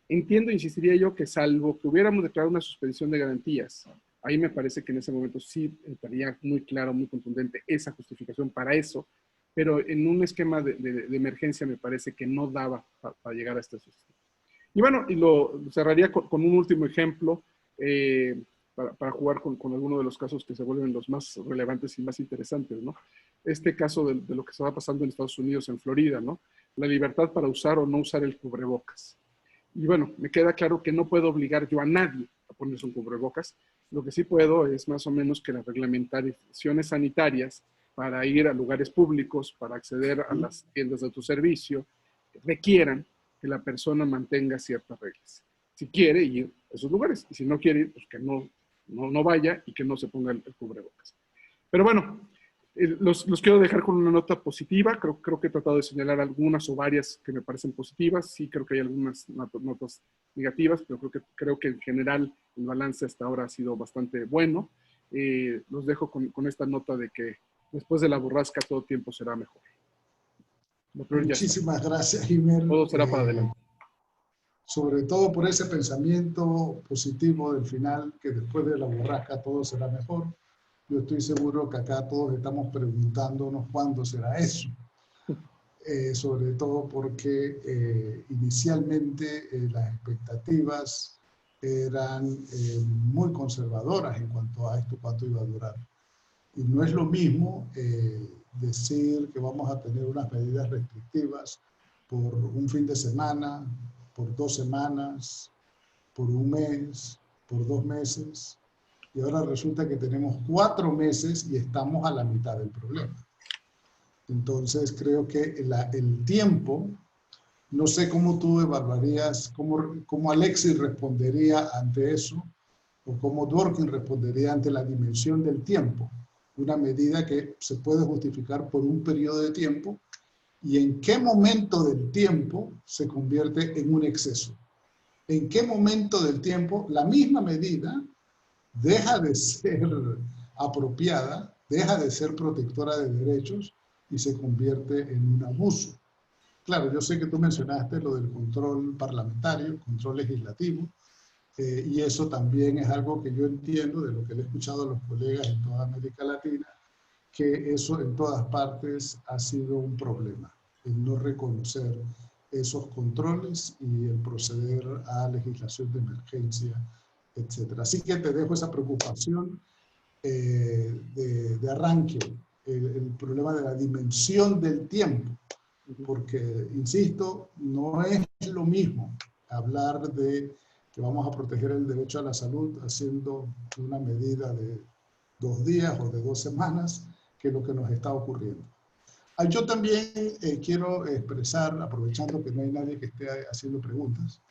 Entiendo, insistiría yo, que salvo que hubiéramos declarado una suspensión de garantías, ahí me parece que en ese momento sí estaría muy claro, muy contundente esa justificación para eso, pero en un esquema de emergencia me parece que no daba para llegar a esta suspensión. Y bueno, y lo cerraría con un último ejemplo para jugar con alguno de los casos que se vuelven los más relevantes y más interesantes, ¿no? Este caso de lo que estaba pasando en Estados Unidos, en Florida, ¿no? La libertad para usar o no usar el cubrebocas. Y bueno, me queda claro que no puedo obligar yo a nadie a ponerse un cubrebocas. Lo que sí puedo es más o menos que las reglamentaciones sanitarias para ir a lugares públicos, para acceder a las tiendas de autoservicio, requieran que la persona mantenga ciertas reglas. Si quiere ir a esos lugares, y si no quiere ir, pues que no vaya y que no se ponga el cubrebocas. Pero bueno, los quiero dejar con una nota positiva. Creo que he tratado de señalar algunas o varias que me parecen positivas. Sí, creo que hay algunas notas negativas, pero creo que en general el balance hasta ahora ha sido bastante bueno. Los dejo con esta nota de que después de la borrasca todo tiempo será mejor. Muchísimas gracias, Jiménez. Todo será para adelante. Sobre todo por ese pensamiento positivo del final, que después de la borrasca todo será mejor. Yo estoy seguro que acá todos estamos preguntándonos cuándo será eso. Sobre todo porque inicialmente las expectativas eran muy conservadoras en cuanto a esto, cuánto iba a durar. Y no es lo mismo decir que vamos a tener unas medidas restrictivas por un fin de semana, por 2 semanas, por un mes, por 2 meses, y ahora resulta que tenemos 4 meses y estamos a la mitad del problema. Entonces creo que el tiempo, no sé cómo tú evaluarías, cómo Alexis respondería ante eso, o cómo Dworkin respondería ante la dimensión del tiempo, una medida que se puede justificar por un periodo de tiempo, y en qué momento del tiempo se convierte en un exceso. En qué momento del tiempo la misma medida deja de ser apropiada, deja de ser protectora de derechos y se convierte en un abuso. Claro, yo sé que tú mencionaste lo del control parlamentario, control legislativo, y eso también es algo que yo entiendo de lo que he escuchado a los colegas en toda América Latina, que eso en todas partes ha sido un problema, el no reconocer esos controles y el proceder a legislación de emergencia, etc. Así que te dejo esa preocupación de arranque, el problema de la dimensión del tiempo, porque, insisto, no es lo mismo hablar de que vamos a proteger el derecho a la salud haciendo una medida de 2 días o de 2 semanas que lo que nos está ocurriendo. Yo también quiero expresar, aprovechando que no hay nadie que esté haciendo preguntas,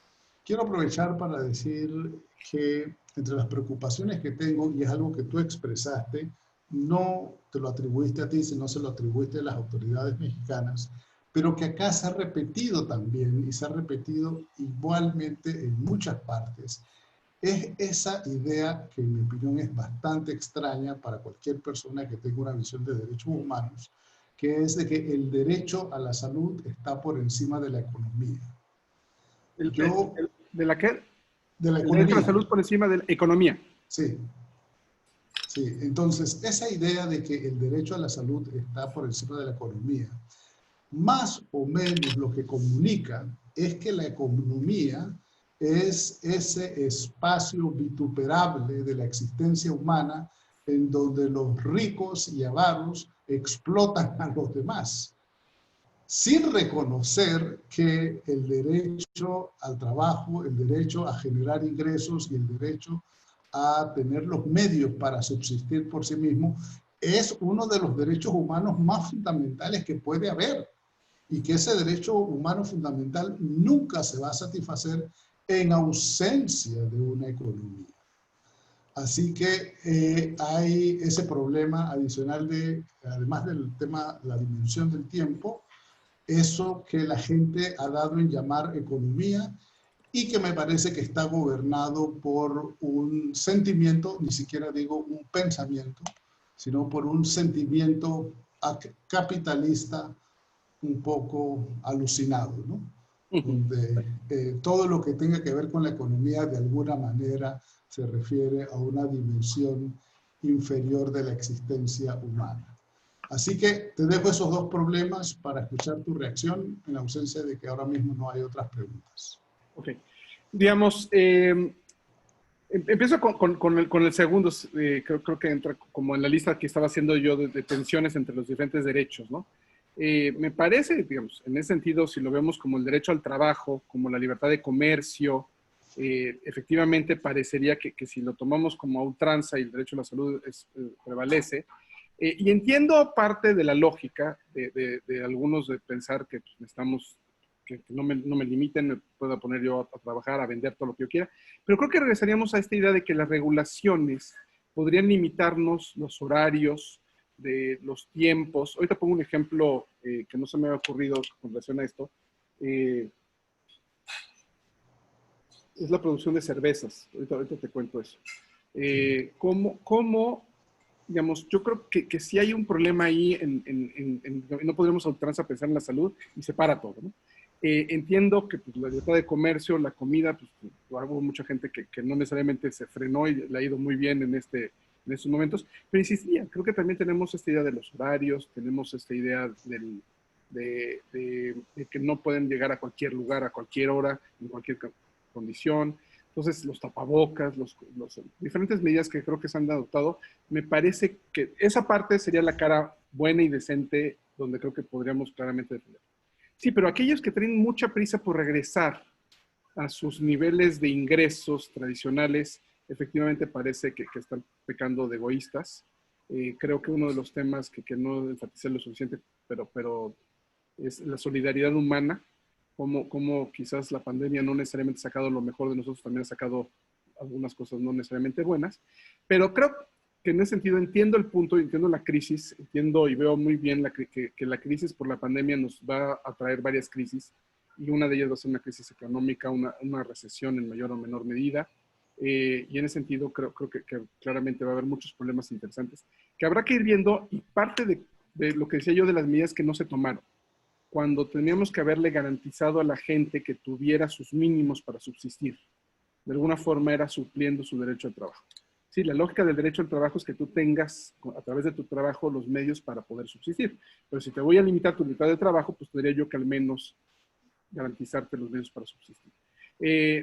quiero aprovechar para decir que entre las preocupaciones que tengo, y es algo que tú expresaste no te lo atribuiste a ti, sino se lo atribuiste a las autoridades mexicanas, pero que acá se ha repetido también y se ha repetido igualmente en muchas partes, es esa idea que en mi opinión es bastante extraña para cualquier persona que tenga una visión de derechos humanos, que es de que el derecho a la salud está por encima de la economía. ¿De la qué? De la El derecho a la economía, salud por encima de la economía. sí. Sí, entonces esa idea de que el derecho a la salud está por encima de la economía, más o menos lo que comunica es que la economía es ese espacio vituperable de la existencia humana en donde los ricos y avaros explotan a los demás, sin reconocer que el derecho al trabajo, el derecho a generar ingresos y el derecho a tener los medios para subsistir por sí mismo es uno de los derechos humanos más fundamentales que puede haber, y que ese derecho humano fundamental nunca se va a satisfacer en ausencia de una economía. Así que hay ese problema adicional de, además del tema, la dimensión del tiempo, eso que la gente ha dado en llamar economía y que me parece que está gobernado por un sentimiento, ni siquiera digo un pensamiento, sino por un sentimiento capitalista un poco alucinado, ¿no? Donde todo lo que tenga que ver con la economía de alguna manera se refiere a una dimensión inferior de la existencia humana. Así que te dejo esos dos problemas para escuchar tu reacción en ausencia de que ahora mismo no hay otras preguntas. Ok. Digamos, empiezo con el segundo, creo que entra como en la lista que estaba haciendo yo de tensiones entre los diferentes derechos, ¿no? Me parece, digamos, en ese sentido, si lo vemos como el derecho al trabajo, como la libertad de comercio, efectivamente parecería que si lo tomamos como a ultranza y el derecho a la salud prevalece, y entiendo parte de la lógica de algunos de pensar que pues, estamos, que no me limiten, me pueda poner yo a trabajar, a vender todo lo que yo quiera, pero creo que regresaríamos a esta idea de que las regulaciones podrían limitarnos los horarios, de los tiempos. Ahorita pongo un ejemplo que no se me había ocurrido con relación a esto. Es la producción de cervezas. Ahorita te cuento eso. ¿Cómo digamos, yo creo que sí hay un problema ahí, no podríamos a ultranza pensar en la salud y se para todo, ¿no? Entiendo que pues, la libertad de comercio, la comida, pues hubo mucha gente que no necesariamente se frenó y le ha ido muy bien en estos momentos, pero insistía, creo que también tenemos esta idea de los horarios, tenemos esta idea de que no pueden llegar a cualquier lugar, a cualquier hora, en cualquier condición. Entonces, los tapabocas, los diferentes medidas que creo que se han adoptado, me parece que esa parte sería la cara buena y decente donde creo que podríamos claramente defender. Sí, pero aquellos que tienen mucha prisa por regresar a sus niveles de ingresos tradicionales, efectivamente parece que están pecando de egoístas. Creo que uno de los temas que no enfaticé lo suficiente, pero es la solidaridad humana, como quizás la pandemia no necesariamente ha sacado lo mejor de nosotros, también ha sacado algunas cosas no necesariamente buenas, pero creo que en ese sentido entiendo el punto, entiendo la crisis, entiendo y veo muy bien que la crisis por la pandemia nos va a traer varias crisis, y una de ellas va a ser una crisis económica, una recesión en mayor o menor medida, y en ese sentido creo que claramente va a haber muchos problemas interesantes que habrá que ir viendo, y parte de lo que decía yo de las medidas que no se tomaron, cuando teníamos que haberle garantizado a la gente que tuviera sus mínimos para subsistir. De alguna forma era supliendo su derecho al trabajo. Sí, la lógica del derecho al trabajo es que tú tengas a través de tu trabajo los medios para poder subsistir. Pero si te voy a limitar tu libertad de trabajo, pues tendría yo que al menos garantizarte los medios para subsistir.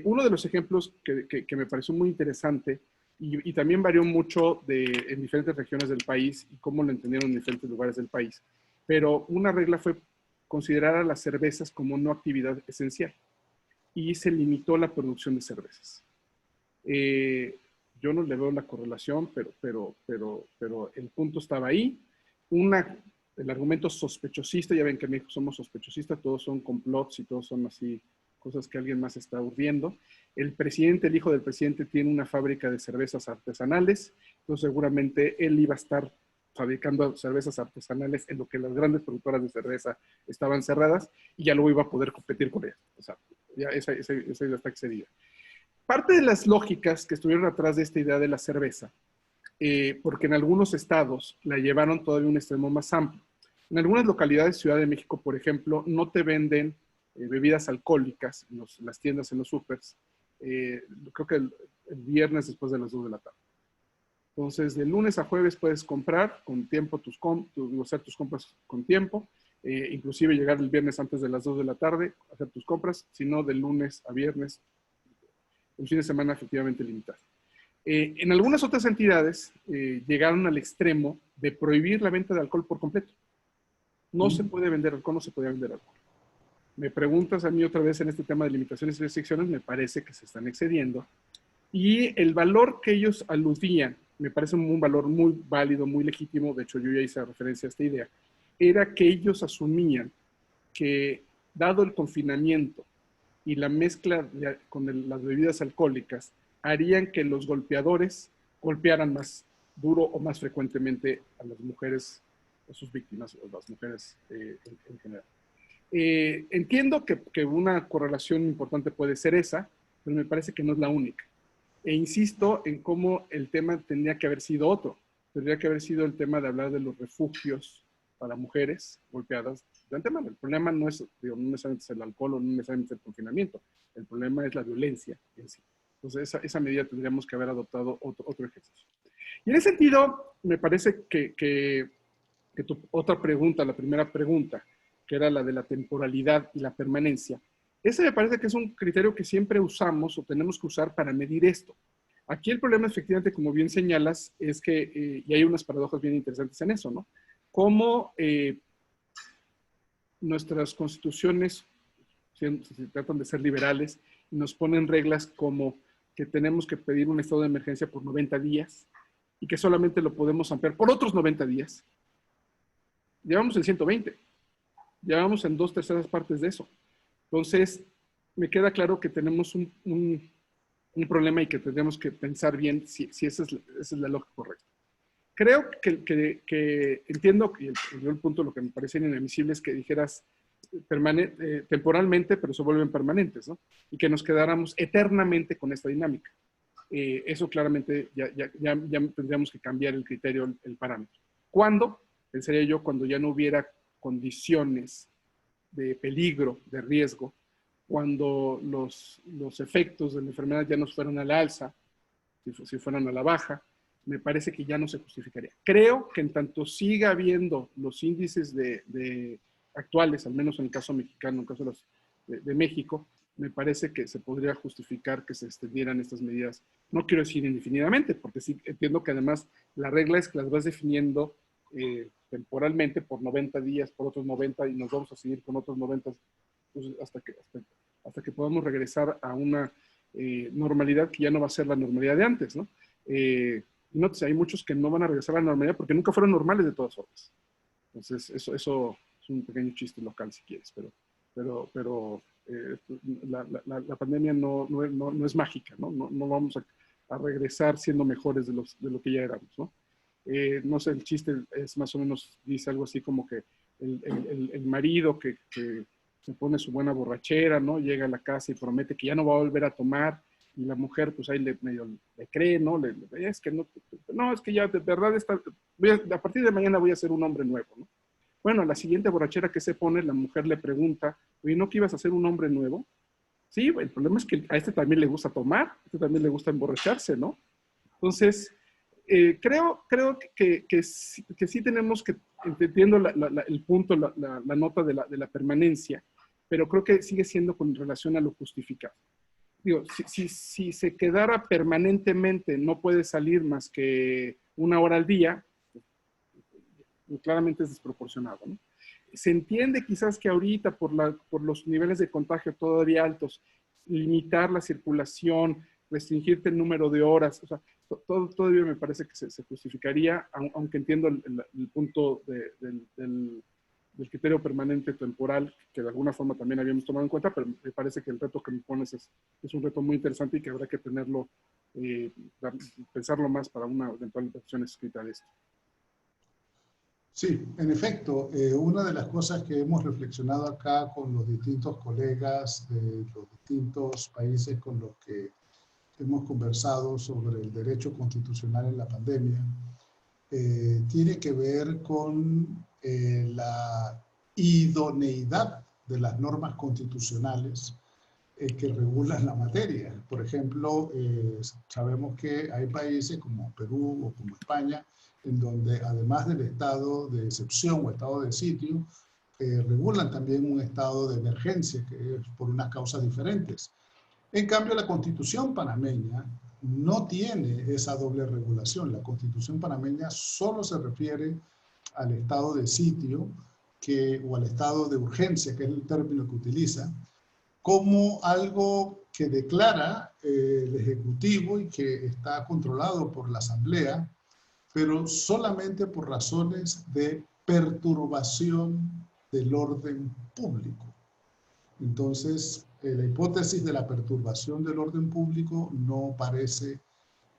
Uno de los ejemplos que me pareció muy interesante y también varió mucho en diferentes regiones del país y cómo lo entendieron en diferentes lugares del país, pero una regla fue considerar a las cervezas como no actividad esencial y se limitó la producción de cervezas. Yo no le veo la correlación, pero el punto estaba ahí. El argumento sospechosista, ya ven que en México somos sospechosistas, todos son complots y todos son así cosas que alguien más está urdiendo. El hijo del presidente tiene una fábrica de cervezas artesanales, entonces seguramente él iba a estar fabricando cervezas artesanales en lo que las grandes productoras de cerveza estaban cerradas y ya luego iba a poder competir con ellas. O sea, ya esa idea está excedida. Parte de las lógicas que estuvieron atrás de esta idea de la cerveza, porque en algunos estados la llevaron todavía a un extremo más amplio. En algunas localidades, Ciudad de México, por ejemplo, no te venden bebidas alcohólicas en las tiendas, en los supers, creo que el viernes después de las 2 de la tarde. Entonces, de lunes a jueves puedes comprar con tiempo hacer tus compras con tiempo, inclusive llegar el viernes antes de las 2 de la tarde, hacer tus compras, sino de lunes a viernes, el fin de semana efectivamente limitado. En algunas otras entidades llegaron al extremo de prohibir la venta de alcohol por completo. No se puede vender alcohol, no se podía vender alcohol. Me preguntas a mí otra vez en este tema de limitaciones y restricciones, me parece que se están excediendo. Y el valor que ellos aludían, me parece un valor muy válido, muy legítimo, de hecho yo ya hice referencia a esta idea, era que ellos asumían que dado el confinamiento y la mezcla con las bebidas alcohólicas, harían que los golpeadores golpearan más duro o más frecuentemente a las mujeres, a sus víctimas, o las mujeres en general. Entiendo que una correlación importante puede ser esa, pero me parece que no es la única. E insisto en cómo el tema tendría que haber sido otro. Tendría que haber sido el tema de hablar de los refugios para mujeres golpeadas de antemano. El problema no es, no necesariamente es el alcohol o no necesariamente el confinamiento. El problema es la violencia en sí. Entonces, esa medida tendríamos que haber adoptado otro ejercicio. Y en ese sentido, me parece que tu otra pregunta, la primera pregunta, que era la de la temporalidad y la permanencia, ese me parece que es un criterio que siempre usamos o tenemos que usar para medir esto. Aquí el problema, efectivamente, como bien señalas, es que, y hay unas paradojas bien interesantes en eso, ¿no? Cómo nuestras constituciones se tratan de ser liberales y nos ponen reglas como que tenemos que pedir un estado de emergencia por 90 días y que solamente lo podemos ampliar por otros 90 días. Llevamos en 120. Llevamos en 2/3 partes de eso. Entonces, me queda claro que tenemos un problema y que tendremos que pensar bien si esa es la lógica correcta. Creo que entiendo, y el punto, lo que me parece inadmisible es que dijeras temporalmente, pero se vuelven permanentes, ¿no? Y que nos quedáramos eternamente con esta dinámica. Eso claramente ya tendríamos que cambiar el criterio, el parámetro. ¿Cuándo? Pensaría yo cuando ya no hubiera condiciones de peligro, de riesgo, cuando los efectos de la enfermedad ya no fueran a la alza, si fueran a la baja, me parece que ya no se justificaría. Creo que en tanto siga habiendo los índices actuales, al menos en el caso mexicano, en el caso de México, me parece que se podría justificar que se extendieran estas medidas. No quiero decir indefinidamente, porque sí entiendo que además la regla es que las vas definiendo temporalmente por 90 días, por otros 90, y nos vamos a seguir con otros 90 pues, hasta que podamos regresar a una normalidad que ya no va a ser la normalidad de antes, ¿no? Nótese, hay muchos que no van a regresar a la normalidad porque nunca fueron normales de todas formas. Entonces, eso es un pequeño chiste local, si quieres, pero la pandemia no es mágica, ¿no? No vamos a regresar siendo mejores de lo que ya éramos, ¿no? No sé, el chiste es más o menos, dice algo así como que el marido que se pone su buena borrachera, ¿no? Llega a la casa y promete que ya no va a volver a tomar, y la mujer, pues ahí medio le cree, ¿no? Es que no, es que ya de verdad a partir de mañana voy a ser un hombre nuevo, ¿no? Bueno, a la siguiente borrachera que se pone, la mujer le pregunta, oye, ¿no que ibas a ser un hombre nuevo? Sí, el problema es que a este también le gusta tomar, a este también le gusta emborracharse, ¿no? Entonces, creo que sí tenemos que, entiendo el punto, la nota de la permanencia, pero creo que sigue siendo con relación a lo justificado. Digo, si se quedara permanentemente, no puede salir más que 1 hora al día, claramente es desproporcionado, ¿no? Se entiende quizás que ahorita por los niveles de contagio todavía altos, limitar la circulación, restringirte el número de horas, o sea, todavía me parece que se justificaría, aunque entiendo el punto del criterio permanente temporal, que de alguna forma también habíamos tomado en cuenta, pero me parece que el reto que me pones es un reto muy interesante y que habrá que tenerlo, pensarlo más para una eventual versión escrita de esto. Sí, en efecto, una de las cosas que hemos reflexionado acá con los distintos colegas de los distintos países con los que hemos conversado sobre el derecho constitucional en la pandemia, tiene que ver con la idoneidad de las normas constitucionales que regulan la materia. Por ejemplo, sabemos que hay países como Perú o como España, en donde además del estado de excepción o estado de sitio, regulan también un estado de emergencia, que es por unas causas diferentes. En cambio, la Constitución panameña no tiene esa doble regulación. La Constitución panameña solo se refiere al estado de sitio o al estado de urgencia, que es el término que utiliza, como algo que declara el Ejecutivo y que está controlado por la Asamblea, pero solamente por razones de perturbación del orden público. Entonces, la hipótesis de la perturbación del orden público no parece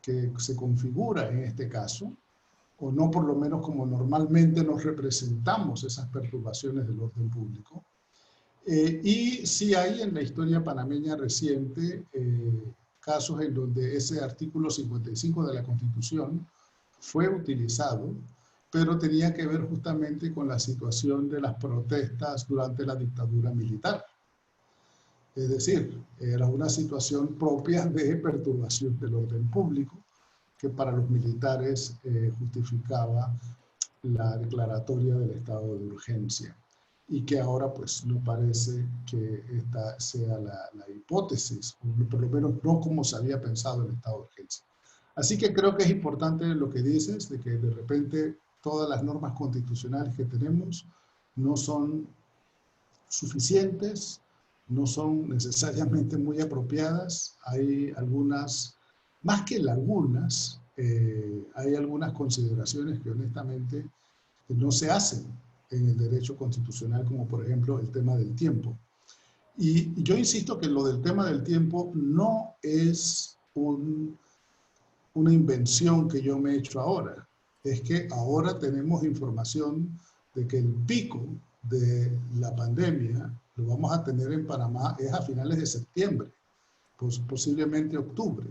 que se configura en este caso, o no por lo menos como normalmente nos representamos esas perturbaciones del orden público. Y sí hay en la historia panameña reciente casos en donde ese artículo 55 de la Constitución fue utilizado, pero tenía que ver justamente con la situación de las protestas durante la dictadura militar. Es decir, era una situación propia de perturbación del orden público que para los militares justificaba la declaratoria del estado de urgencia y que ahora pues no parece que esta sea la hipótesis, por lo menos no como se había pensado el estado de urgencia. Así que creo que es importante lo que dices, de que de repente todas las normas constitucionales que tenemos no son suficientes, no son necesariamente muy apropiadas. Hay algunas, más que lagunas, hay algunas consideraciones que honestamente no se hacen en el derecho constitucional, como por ejemplo el tema del tiempo. Y yo insisto que lo del tema del tiempo no es una invención que yo me he hecho ahora. Es que ahora tenemos información de que el pico de la pandemia lo vamos a tener en Panamá es a finales de septiembre, pues posiblemente octubre.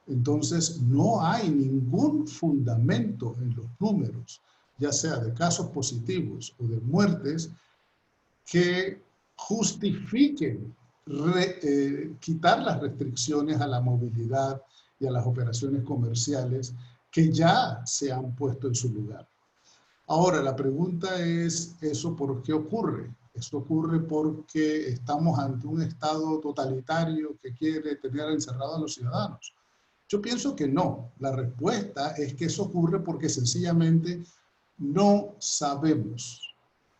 Entonces no hay ningún fundamento en los números, ya sea de casos positivos o de muertes, que justifiquen quitar las restricciones a la movilidad y a las operaciones comerciales que ya se han puesto en su lugar. Ahora, la pregunta es, ¿eso por qué ocurre? Esto ocurre porque estamos ante un Estado totalitario que quiere tener encerrados a los ciudadanos. Yo pienso que no. La respuesta es que eso ocurre porque sencillamente no sabemos.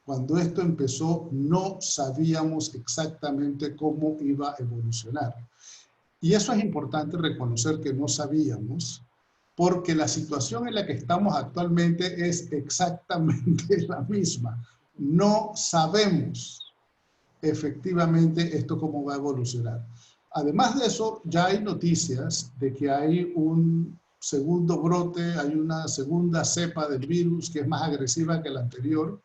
Cuando esto empezó, no sabíamos exactamente cómo iba a evolucionar. Y eso es importante reconocer que no sabíamos, porque la situación en la que estamos actualmente es exactamente la misma. No sabemos efectivamente esto cómo va a evolucionar. Además de eso, ya hay noticias de que hay un segundo brote, hay una segunda cepa del virus que es más agresiva que la anterior,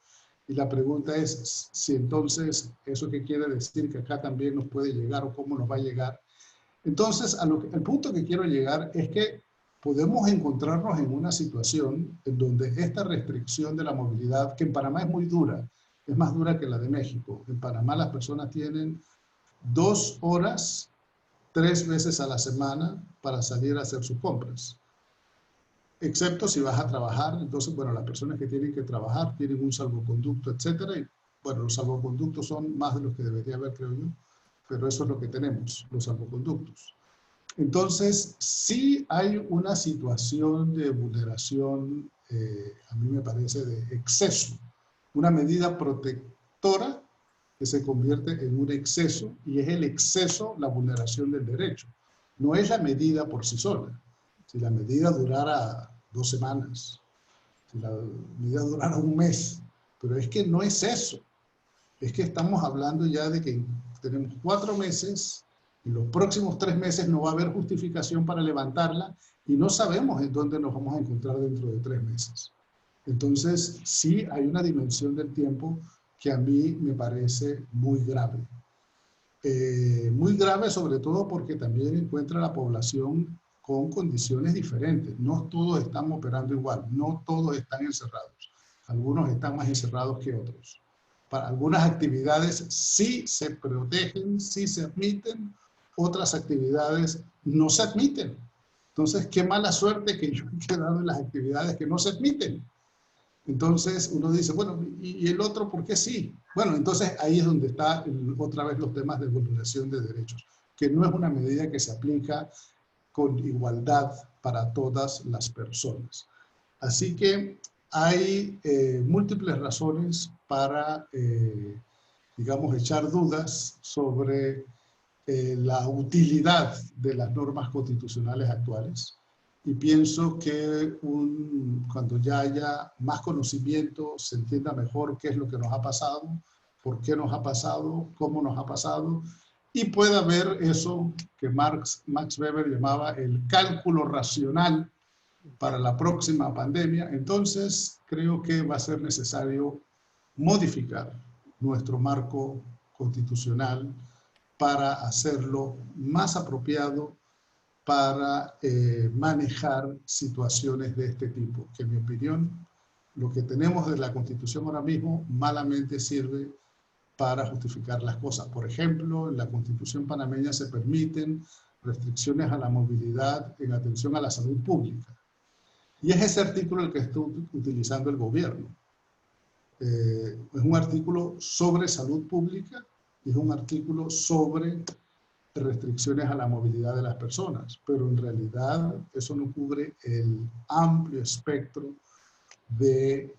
y la pregunta es si entonces eso qué quiere decir que acá también nos puede llegar o cómo nos va a llegar. Entonces, el punto que quiero llegar es que podemos encontrarnos en una situación en donde esta restricción de la movilidad, que en Panamá es muy dura, es más dura que la de México. En Panamá las personas tienen 2 horas, 3 veces a la semana para salir a hacer sus compras. Excepto si vas a trabajar, entonces, bueno, las personas que tienen que trabajar tienen un salvoconducto, etcétera, y bueno, los salvoconductos son más de los que debería haber, creo yo, pero eso es lo que tenemos, los salvoconductos. Entonces, sí hay una situación de vulneración, a mí me parece, de exceso, una medida protectora que se convierte en un exceso, y es el exceso la vulneración del derecho. No es la medida por sí sola. Si la medida durara 2 semanas, si la medida durara 1 mes, pero es que no es eso. Es que estamos hablando ya de que tenemos 4 meses, y los próximos 3 meses no va a haber justificación para levantarla, y no sabemos en dónde nos vamos a encontrar dentro de 3 meses. Entonces, sí hay una dimensión del tiempo que a mí me parece muy grave. Muy grave sobre todo porque también encuentra la población con condiciones diferentes. No todos están operando igual, no todos están encerrados. Algunos están más encerrados que otros. Para algunas actividades sí se protegen, sí se admiten, otras actividades no se admiten. Entonces, qué mala suerte que yo he quedado en las actividades que no se admiten. Entonces uno dice, bueno, ¿y el otro por qué sí? Bueno, entonces ahí es donde está otra vez los temas de vulneración de derechos, que no es una medida que se aplica con igualdad para todas las personas. Así que hay múltiples razones para, digamos, echar dudas sobre la utilidad de las normas constitucionales actuales. Y pienso que cuando ya haya más conocimiento, se entienda mejor qué es lo que nos ha pasado, por qué nos ha pasado, cómo nos ha pasado, y pueda haber eso que Max Weber llamaba el cálculo racional para la próxima pandemia. Entonces, creo que va a ser necesario modificar nuestro marco constitucional para hacerlo más apropiado para manejar situaciones de este tipo, que en mi opinión, lo que tenemos de la Constitución ahora mismo malamente sirve para justificar las cosas. Por ejemplo, en la Constitución panameña se permiten restricciones a la movilidad en atención a la salud pública. Y es ese artículo el que está utilizando el gobierno. Es un artículo sobre salud pública y es un artículo sobre restricciones a la movilidad de las personas, pero en realidad eso no cubre el amplio espectro de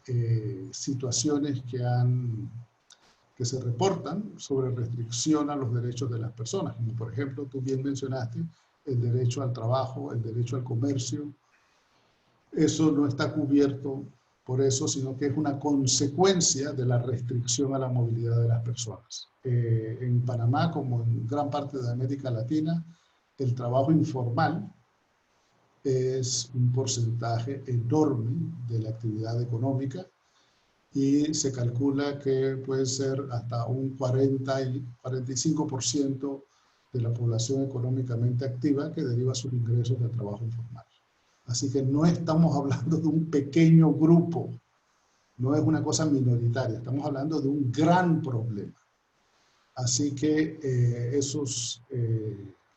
situaciones que se reportan sobre restricción a los derechos de las personas, como por ejemplo, tú bien mencionaste, el derecho al trabajo, el derecho al comercio. Eso no está cubierto por eso, sino que es una consecuencia de la restricción a la movilidad de las personas. En Panamá, como en gran parte de América Latina, el trabajo informal es un porcentaje enorme de la actividad económica y se calcula que puede ser hasta un 40 y 45% de la población económicamente activa que deriva sus ingresos del trabajo informal. Así que no estamos hablando de un pequeño grupo, no es una cosa minoritaria, estamos hablando de un gran problema. Así que esos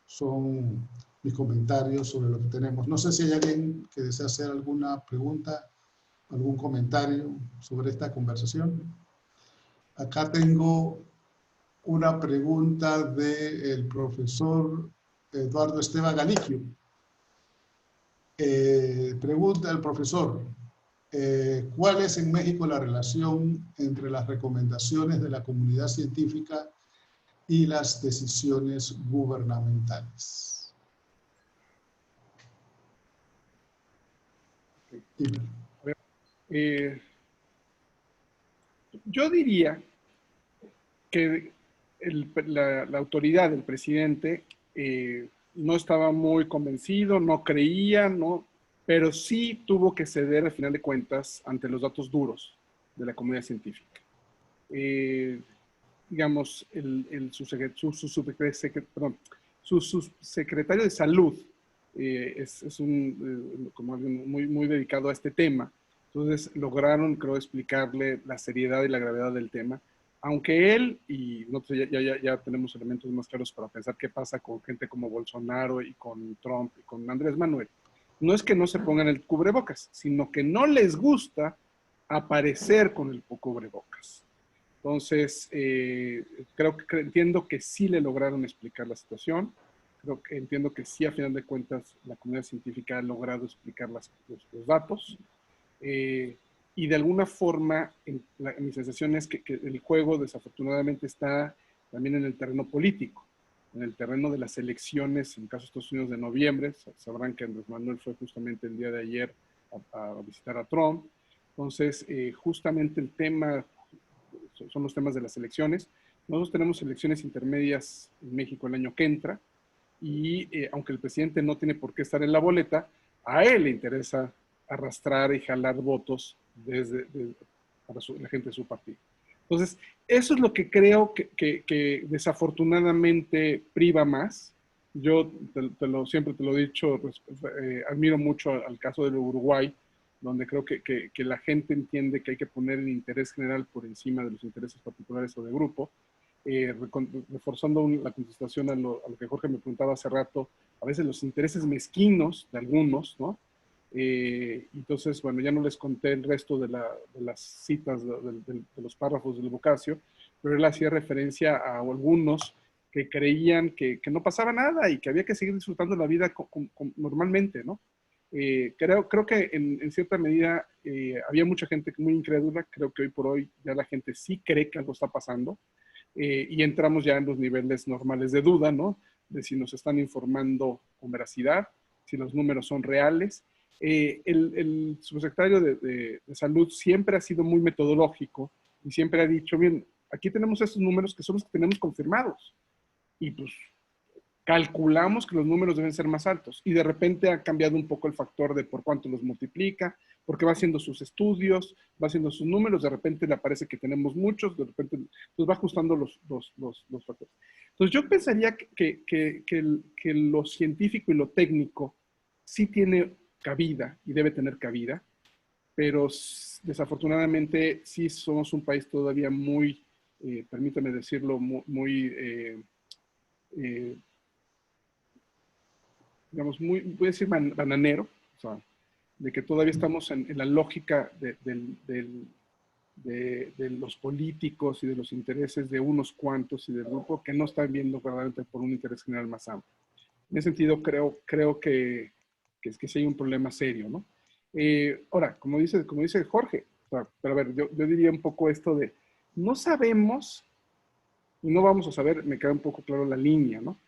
son mis comentarios sobre lo que tenemos. No sé si hay alguien que desea hacer alguna pregunta, algún comentario sobre esta conversación. Acá tengo una pregunta del profesor Eduardo Esteban Galiquio. Pregunta el profesor, ¿cuál es en México la relación entre las recomendaciones de la comunidad científica y las decisiones gubernamentales? Yo diría que la autoridad del presidente no estaba muy convencido, no creía, ¿no? Pero sí tuvo que ceder al final de cuentas ante los datos duros de la comunidad científica. Digamos, su subsecretario de salud es como alguien muy dedicado a este tema. Entonces lograron, creo, explicarle la seriedad y la gravedad del tema, aunque él, y nosotros ya tenemos elementos más claros para pensar qué pasa con gente como Bolsonaro y con Trump y con Andrés Manuel, no es que no se pongan el cubrebocas, sino que no les gusta aparecer con el cubrebocas. Entonces, entiendo que sí le lograron explicar la situación, entiendo que sí, a final de cuentas, la comunidad científica ha logrado explicar los datos, y de alguna forma, mi sensación es que el juego desafortunadamente está también en el terreno político, en el terreno de las elecciones, en el caso de Estados Unidos de noviembre. Sabrán que Andrés Manuel fue justamente el día de ayer a visitar a Trump. Entonces, justamente el tema son los temas de las elecciones. Nosotros tenemos elecciones intermedias en México el año que entra, y aunque el presidente no tiene por qué estar en la boleta, a él le interesa arrastrar y jalar votos para la gente de su partido. Entonces, eso es lo que creo que desafortunadamente priva más. Yo siempre te lo he dicho, pues, admiro mucho al caso del Uruguay, donde creo que la gente entiende que hay que poner el interés general por encima de los intereses particulares o de grupo. Reforzando la contestación a lo que Jorge me preguntaba hace rato, a veces los intereses mezquinos de algunos, ¿no? Entonces, bueno, ya no les conté el resto de las citas de los párrafos del Boccaccio, pero él hacía referencia a algunos que creían que no pasaba nada y que había que seguir disfrutando la vida normalmente, ¿no? Creo que en cierta medida había mucha gente muy incrédula. Creo que hoy por hoy ya la gente sí cree que algo está pasando, y entramos ya en los niveles normales de duda, ¿no? De si nos están informando con veracidad, si los números son reales. El subsecretario de Salud siempre ha sido muy metodológico y siempre ha dicho, bien, aquí tenemos estos números que son los que tenemos confirmados. Y pues calculamos que los números deben ser más altos, y de repente ha cambiado un poco el factor de por cuánto los multiplica, porque va haciendo sus estudios, va haciendo sus números, de repente le aparece que tenemos muchos, de repente va ajustando los factores. Entonces yo pensaría que lo científico y lo técnico sí tiene cabida y debe tener cabida, pero desafortunadamente sí somos un país todavía muy, permítame decirlo, muy digamos, voy a decir bananero, o sea, de que todavía estamos en la lógica de los políticos y de los intereses de unos cuantos y del grupo, que no están viendo verdaderamente por un interés general más amplio. En ese sentido, creo que sí hay un problema serio, ¿no? Ahora, como dice Jorge, o sea, pero a ver, yo diría un poco esto de, no sabemos, y no vamos a saber, me queda un poco claro la línea, ¿no?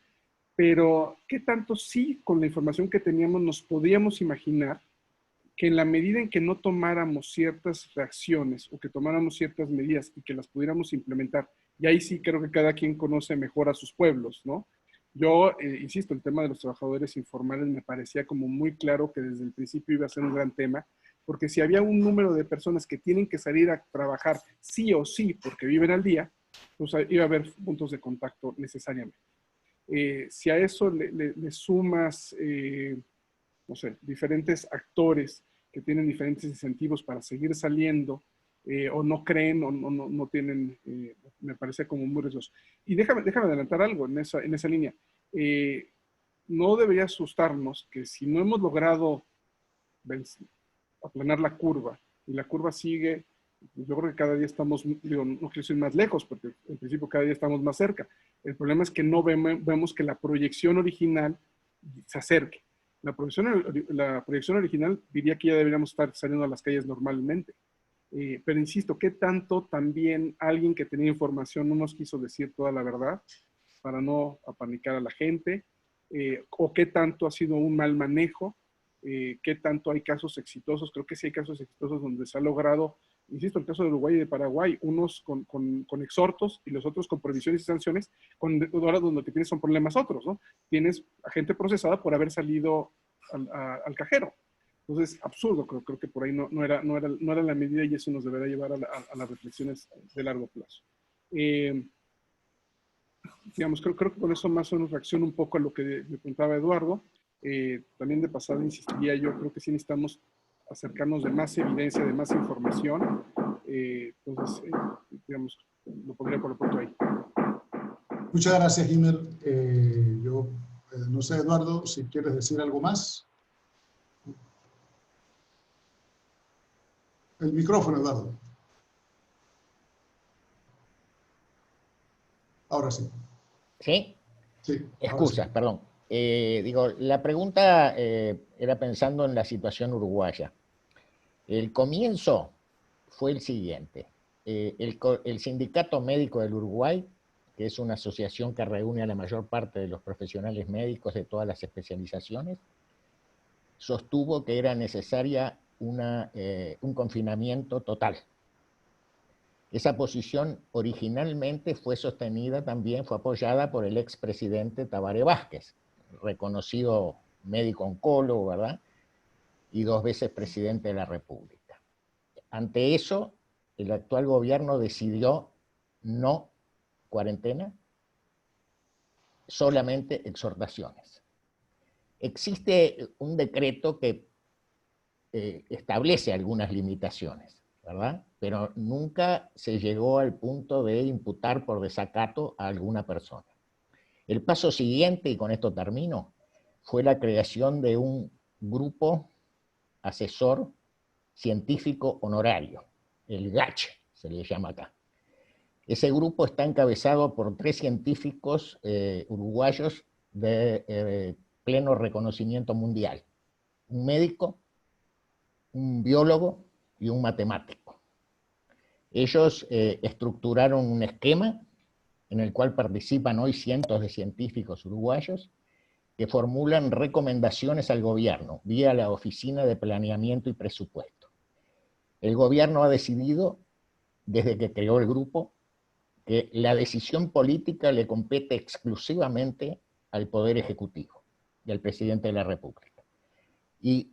Pero, ¿qué tanto sí, con la información que teníamos, nos podíamos imaginar que en la medida en que no tomáramos ciertas reacciones o que tomáramos ciertas medidas y que las pudiéramos implementar, y ahí sí creo que cada quien conoce mejor a sus pueblos, ¿no? Yo, insisto, el tema de los trabajadores informales me parecía como muy claro que desde el principio iba a ser un gran tema, porque si había un número de personas que tienen que salir a trabajar sí o sí porque viven al día, pues iba a haber puntos de contacto necesariamente. Si a eso le sumas, no sé, diferentes actores que tienen diferentes incentivos para seguir saliendo, o no creen o no tienen, me parece como muy riesgoso. Y déjame adelantar algo en esa línea. No debería asustarnos que si no hemos logrado aplanar la curva y la curva sigue, yo creo que cada día estamos, digo, no quiero decir más lejos, porque en principio cada día estamos más cerca. El problema es que no vemos que la proyección original se acerque. La proyección original diría que ya deberíamos estar saliendo a las calles normalmente. Pero insisto, ¿qué tanto también alguien que tenía información no nos quiso decir toda la verdad para no apanicar a la gente? ¿O qué tanto ha sido un mal manejo? ¿Qué tanto hay casos exitosos? Creo que sí hay casos exitosos donde se ha logrado, insisto, el caso de Uruguay y de Paraguay, unos con exhortos y los otros con prohibiciones y sanciones, ahora donde lo que tienes son problemas otros, ¿no? Tienes a gente procesada por haber salido al cajero. Entonces, absurdo, creo que por ahí no era la medida, y eso nos deberá llevar a las reflexiones de largo plazo. Digamos, creo que con eso más o menos reacciono un poco a lo que me preguntaba Eduardo. También de pasada insistiría, yo creo que sí necesitamos acercarnos de más evidencia, de más información. Entonces, digamos, lo pondría por lo pronto ahí. Muchas gracias, Himer. Yo no sé, Eduardo, si quieres decir algo más. El micrófono, Eduardo. Ahora sí. ¿Sí? Sí. Excusas, Sí. perdón. Digo, la pregunta era pensando en la situación uruguaya. El comienzo fue el siguiente. El Sindicato Médico del Uruguay, que es una asociación que reúne a la mayor parte de los profesionales médicos de todas las especializaciones, sostuvo que era necesaria un confinamiento total. Esa posición originalmente fue sostenida también, fue apoyada por el expresidente Tabaré Vázquez, reconocido médico oncólogo, ¿verdad? Y 2 veces presidente de la República. Ante eso, el actual gobierno decidió no cuarentena, solamente exhortaciones. Existe un decreto que establece algunas limitaciones, ¿verdad? Pero nunca se llegó al punto de imputar por desacato a alguna persona. El paso siguiente, y con esto termino, fue la creación de un grupo asesor científico honorario, el GACH, se le llama acá. Ese grupo está encabezado por 3 científicos uruguayos de pleno reconocimiento mundial. Un médico, un biólogo y un matemático. Ellos estructuraron un esquema en el cual participan hoy cientos de científicos uruguayos que formulan recomendaciones al gobierno vía la Oficina de Planeamiento y Presupuesto. El gobierno ha decidido, desde que creó el grupo, que la decisión política le compete exclusivamente al Poder Ejecutivo y al Presidente de la República. Y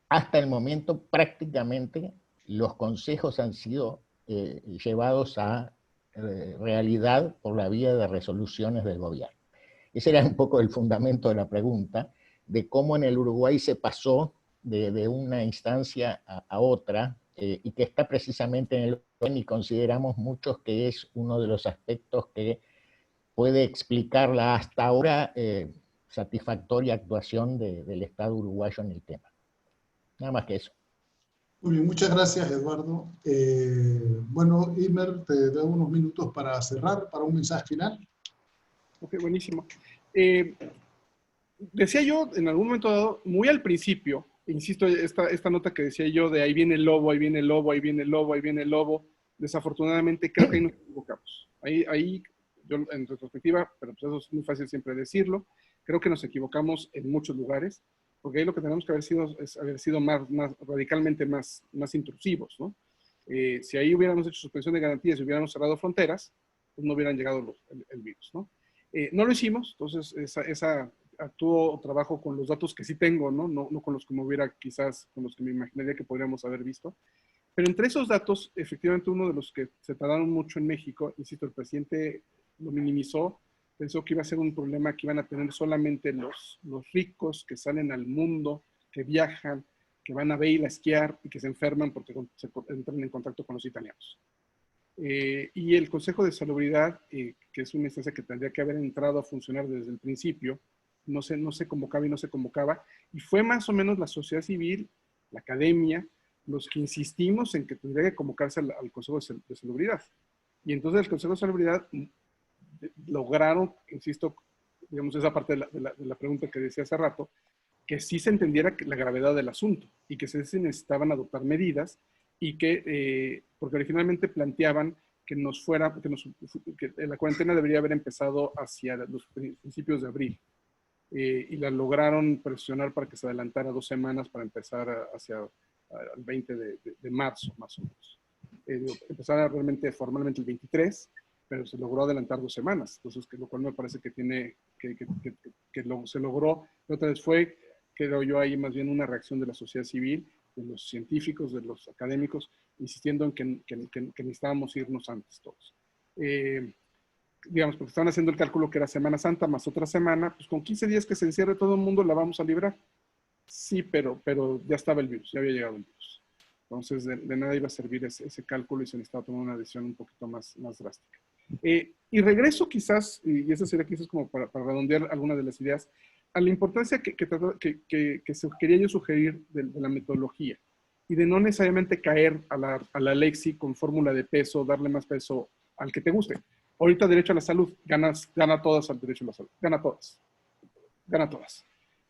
hasta el momento prácticamente los consejos han sido llevados a realidad por la vía de resoluciones del gobierno. Ese era un poco el fundamento de la pregunta, de cómo en el Uruguay se pasó de una instancia a otra, y que está precisamente en el orden, y consideramos muchos que es uno de los aspectos que puede explicar la hasta ahora satisfactoria actuación del Estado uruguayo en el tema. Nada más que eso. Muy bien, muchas gracias, Eduardo. Bueno, Imer, te doy unos minutos para cerrar, para un mensaje final. Ok, buenísimo. Decía yo en algún momento dado, muy al principio, insisto, esta nota que decía yo de ahí viene el lobo, ahí viene el lobo, ahí viene el lobo, ahí viene el lobo, desafortunadamente creo que ahí nos equivocamos. Ahí yo en retrospectiva, pero pues eso es muy fácil siempre decirlo, creo que nos equivocamos en muchos lugares, porque ahí lo que tenemos que haber sido es haber sido más radicalmente más intrusivos, ¿no? Si ahí hubiéramos hecho suspensión de garantías y hubiéramos cerrado fronteras, pues no hubieran llegado el virus, ¿no? No lo hicimos, entonces actúo o trabajo con los datos que sí tengo, ¿no? No con los que me hubiera quizás, con los que me imaginaría que podríamos haber visto. Pero entre esos datos, efectivamente uno de los que se tardaron mucho en México, insisto, el presidente lo minimizó, pensó que iba a ser un problema que iban a tener solamente los ricos que salen al mundo, que viajan, que van a Baila a esquiar y que se enferman porque entran en contacto con los italianos. Y el Consejo de Salubridad, que es una instancia que tendría que haber entrado a funcionar desde el principio, no se convocaba y no se convocaba, y fue más o menos la sociedad civil, la academia, los que insistimos en que tendría que convocarse al Consejo de Salubridad. Y entonces el Consejo de Salubridad lograron, insisto, digamos, esa parte de la pregunta que decía hace rato, que sí se entendiera la gravedad del asunto y que se necesitaban adoptar medidas y que, porque originalmente planteaban que la cuarentena debería haber empezado hacia los principios de abril. Y la lograron presionar para que se adelantara 2 semanas para empezar hacia el 20 de marzo, más o menos. Empezara realmente formalmente el 23, pero se logró adelantar 2 semanas, entonces, lo cual me parece que se logró. Otra vez fue, creo yo, ahí más bien una reacción de la sociedad civil, de los científicos, de los académicos, insistiendo en que necesitábamos irnos antes todos. Digamos, porque estaban haciendo el cálculo que era Semana Santa más otra semana, pues con 15 días que se encierre todo el mundo la vamos a librar. Sí, pero ya estaba el virus, ya había llegado el virus. Entonces, de nada iba a servir ese cálculo y se necesitaba tomar una decisión un poquito más drástica. Y regreso quizás, y eso sería quizás como para redondear algunas de las ideas, a la importancia que quería yo sugerir de la metodología y de no necesariamente caer a la Lexi con fórmula de peso, darle más peso al que te guste. Ahorita derecho a la salud, gana todas al derecho a la salud, gana todas.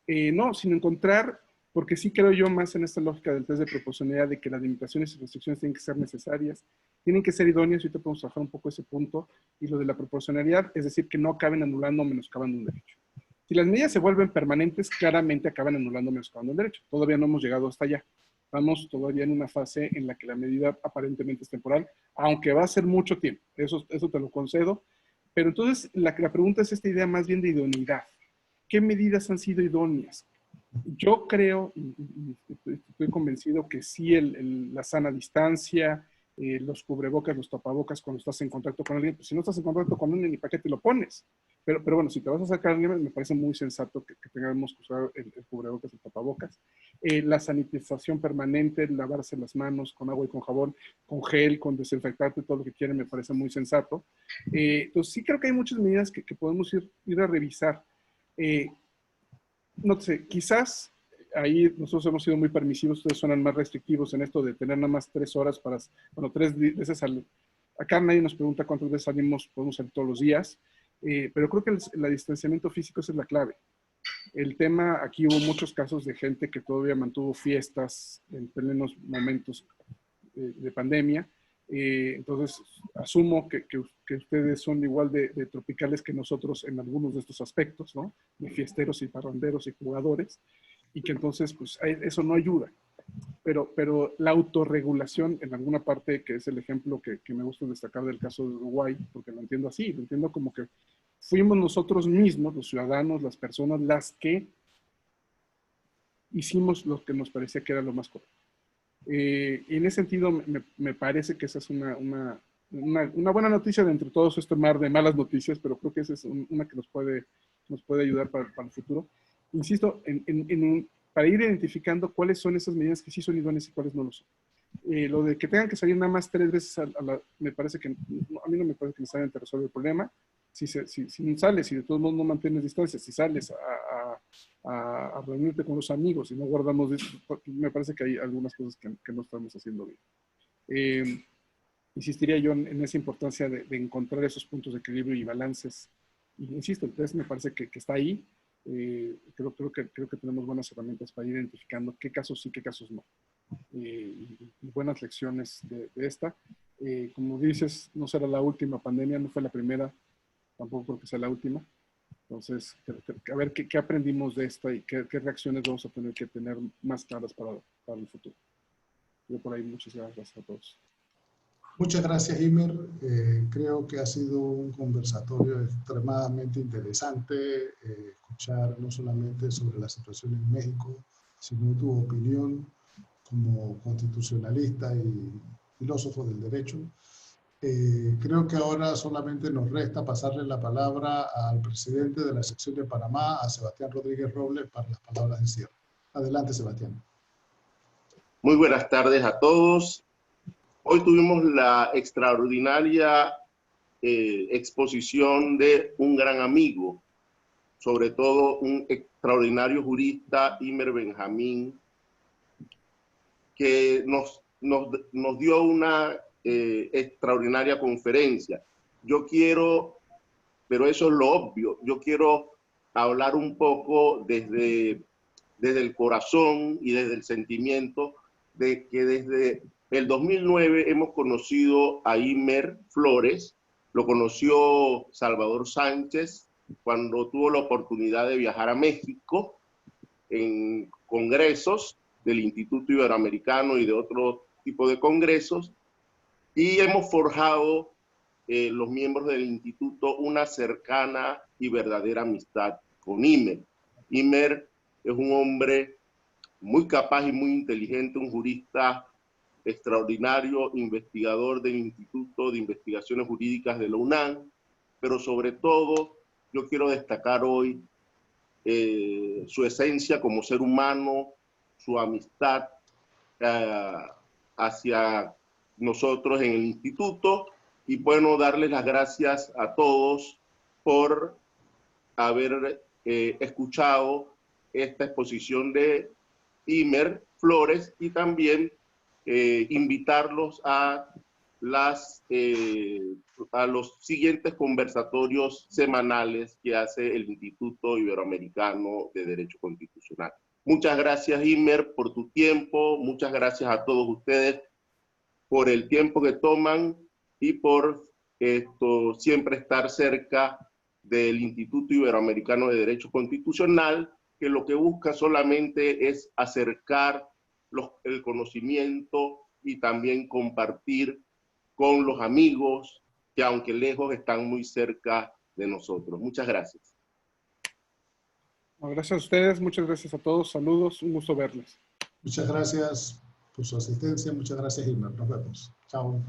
No, sino encontrar, porque sí creo yo más en esta lógica del test de proporcionalidad, de que las limitaciones y restricciones tienen que ser necesarias, tienen que ser idóneas, y ahorita podemos trabajar un poco ese punto, y lo de la proporcionalidad, es decir, que no acaben anulando o menoscabando un derecho. Si las medidas se vuelven permanentes, claramente acaban anulando o menoscabando un derecho. Todavía no hemos llegado hasta allá. Estamos todavía en una fase en la que la medida aparentemente es temporal, aunque va a ser mucho tiempo. Eso te lo concedo. Pero entonces la pregunta es esta idea más bien de idoneidad. ¿Qué medidas han sido idóneas? Yo creo, y estoy convencido que sí, la sana distancia, los cubrebocas, los tapabocas cuando estás en contacto con alguien, pues si no estás en contacto con alguien, ¿ni para qué te lo pones? Pero bueno, si te vas a acercar a alguien, me parece muy sensato que tengamos que usar el cubrebocas, el tapabocas. La sanitización permanente, lavarse las manos con agua y con jabón, con gel, con desinfectante, todo lo que quieran, me parece muy sensato. Entonces sí creo que hay muchas medidas que podemos ir a revisar. No sé, quizás ahí nosotros hemos sido muy permisivos, ustedes suenan más restrictivos en esto de tener nada más 3 horas para, bueno, 3 veces acá nadie nos pregunta cuántas veces salimos, podemos salir todos los días, pero creo que el distanciamiento físico esa es la clave. El tema, aquí hubo muchos casos de gente que todavía mantuvo fiestas en plenos momentos de pandemia. Entonces, asumo que ustedes son igual de tropicales que nosotros en algunos de estos aspectos, ¿no? De fiesteros y parranderos y jugadores, y que entonces, pues, eso no ayuda. Pero la autorregulación, en alguna parte, que es el ejemplo que me gusta destacar del caso de Uruguay, porque lo entiendo así, lo entiendo como que fuimos nosotros mismos, los ciudadanos, las personas, las que hicimos lo que nos parecía que era lo más correcto. Y en ese sentido, me parece que esa es una buena noticia de entre todos este mar de malas noticias, pero creo que esa es una que nos puede ayudar para el futuro. Insisto, para ir identificando cuáles son esas medidas que sí son idóneas y cuáles no lo son. Lo de que tengan que salir nada más 3 veces me parece que, a mí no me parece que necesariamente resuelve el problema. Si sales, si de todos modos no mantienes distancia, si sales a reunirte con los amigos y no guardamos, me parece que hay algunas cosas que no estamos haciendo bien. Insistiría yo en esa importancia de encontrar esos puntos de equilibrio y balances. Y insisto, el test me parece que está ahí. Creo que tenemos buenas herramientas para ir identificando qué casos sí, qué casos no. Y buenas lecciones de esta. Como dices, no será la última pandemia, no fue la primera, tampoco creo que sea la última. Entonces, a ver qué aprendimos de esta y qué reacciones vamos a tener que tener más claras para el futuro. Yo por ahí muchas gracias a todos. Muchas gracias, Imer. Creo que ha sido un conversatorio extremadamente interesante, escuchar no solamente sobre la situación en México, sino tu opinión como constitucionalista y filósofo del derecho. Creo que ahora solamente nos resta pasarle la palabra al presidente de la sección de Panamá, a Sebastián Rodríguez Robles, para las palabras de cierre. Adelante, Sebastián. Muy buenas tardes a todos. Hoy tuvimos la extraordinaria exposición de un gran amigo, sobre todo un extraordinario jurista, Imer Benjamín, que nos dio una extraordinaria conferencia. Yo quiero, pero eso es lo obvio, yo quiero hablar un poco desde el corazón y desde el sentimiento de que desde el 2009 hemos conocido a Imer Flores, lo conoció Salvador Sánchez cuando tuvo la oportunidad de viajar a México en congresos del Instituto Iberoamericano y de otro tipo de congresos, y hemos forjado los miembros del instituto una cercana y verdadera amistad con Imer. Imer es un hombre muy capaz y muy inteligente, un jurista extraordinario, investigador del Instituto de Investigaciones Jurídicas de la UNAM, pero sobre todo yo quiero destacar hoy su esencia como ser humano, su amistad hacia nosotros en el instituto, y bueno, darles las gracias a todos por haber escuchado esta exposición de Imer Flores, y también invitarlos a los siguientes conversatorios semanales que hace el Instituto Iberoamericano de Derecho Constitucional. Muchas gracias, Imer, por tu tiempo. Muchas gracias a todos ustedes por el tiempo que toman y por siempre estar cerca del Instituto Iberoamericano de Derecho Constitucional, que lo que busca solamente es acercar el conocimiento y también compartir con los amigos que, aunque lejos, están muy cerca de nosotros. Muchas gracias. Bueno, gracias a ustedes, muchas gracias a todos, saludos, un gusto verles. Muchas gracias por su asistencia, muchas gracias, Irma. Nos vemos. Chao.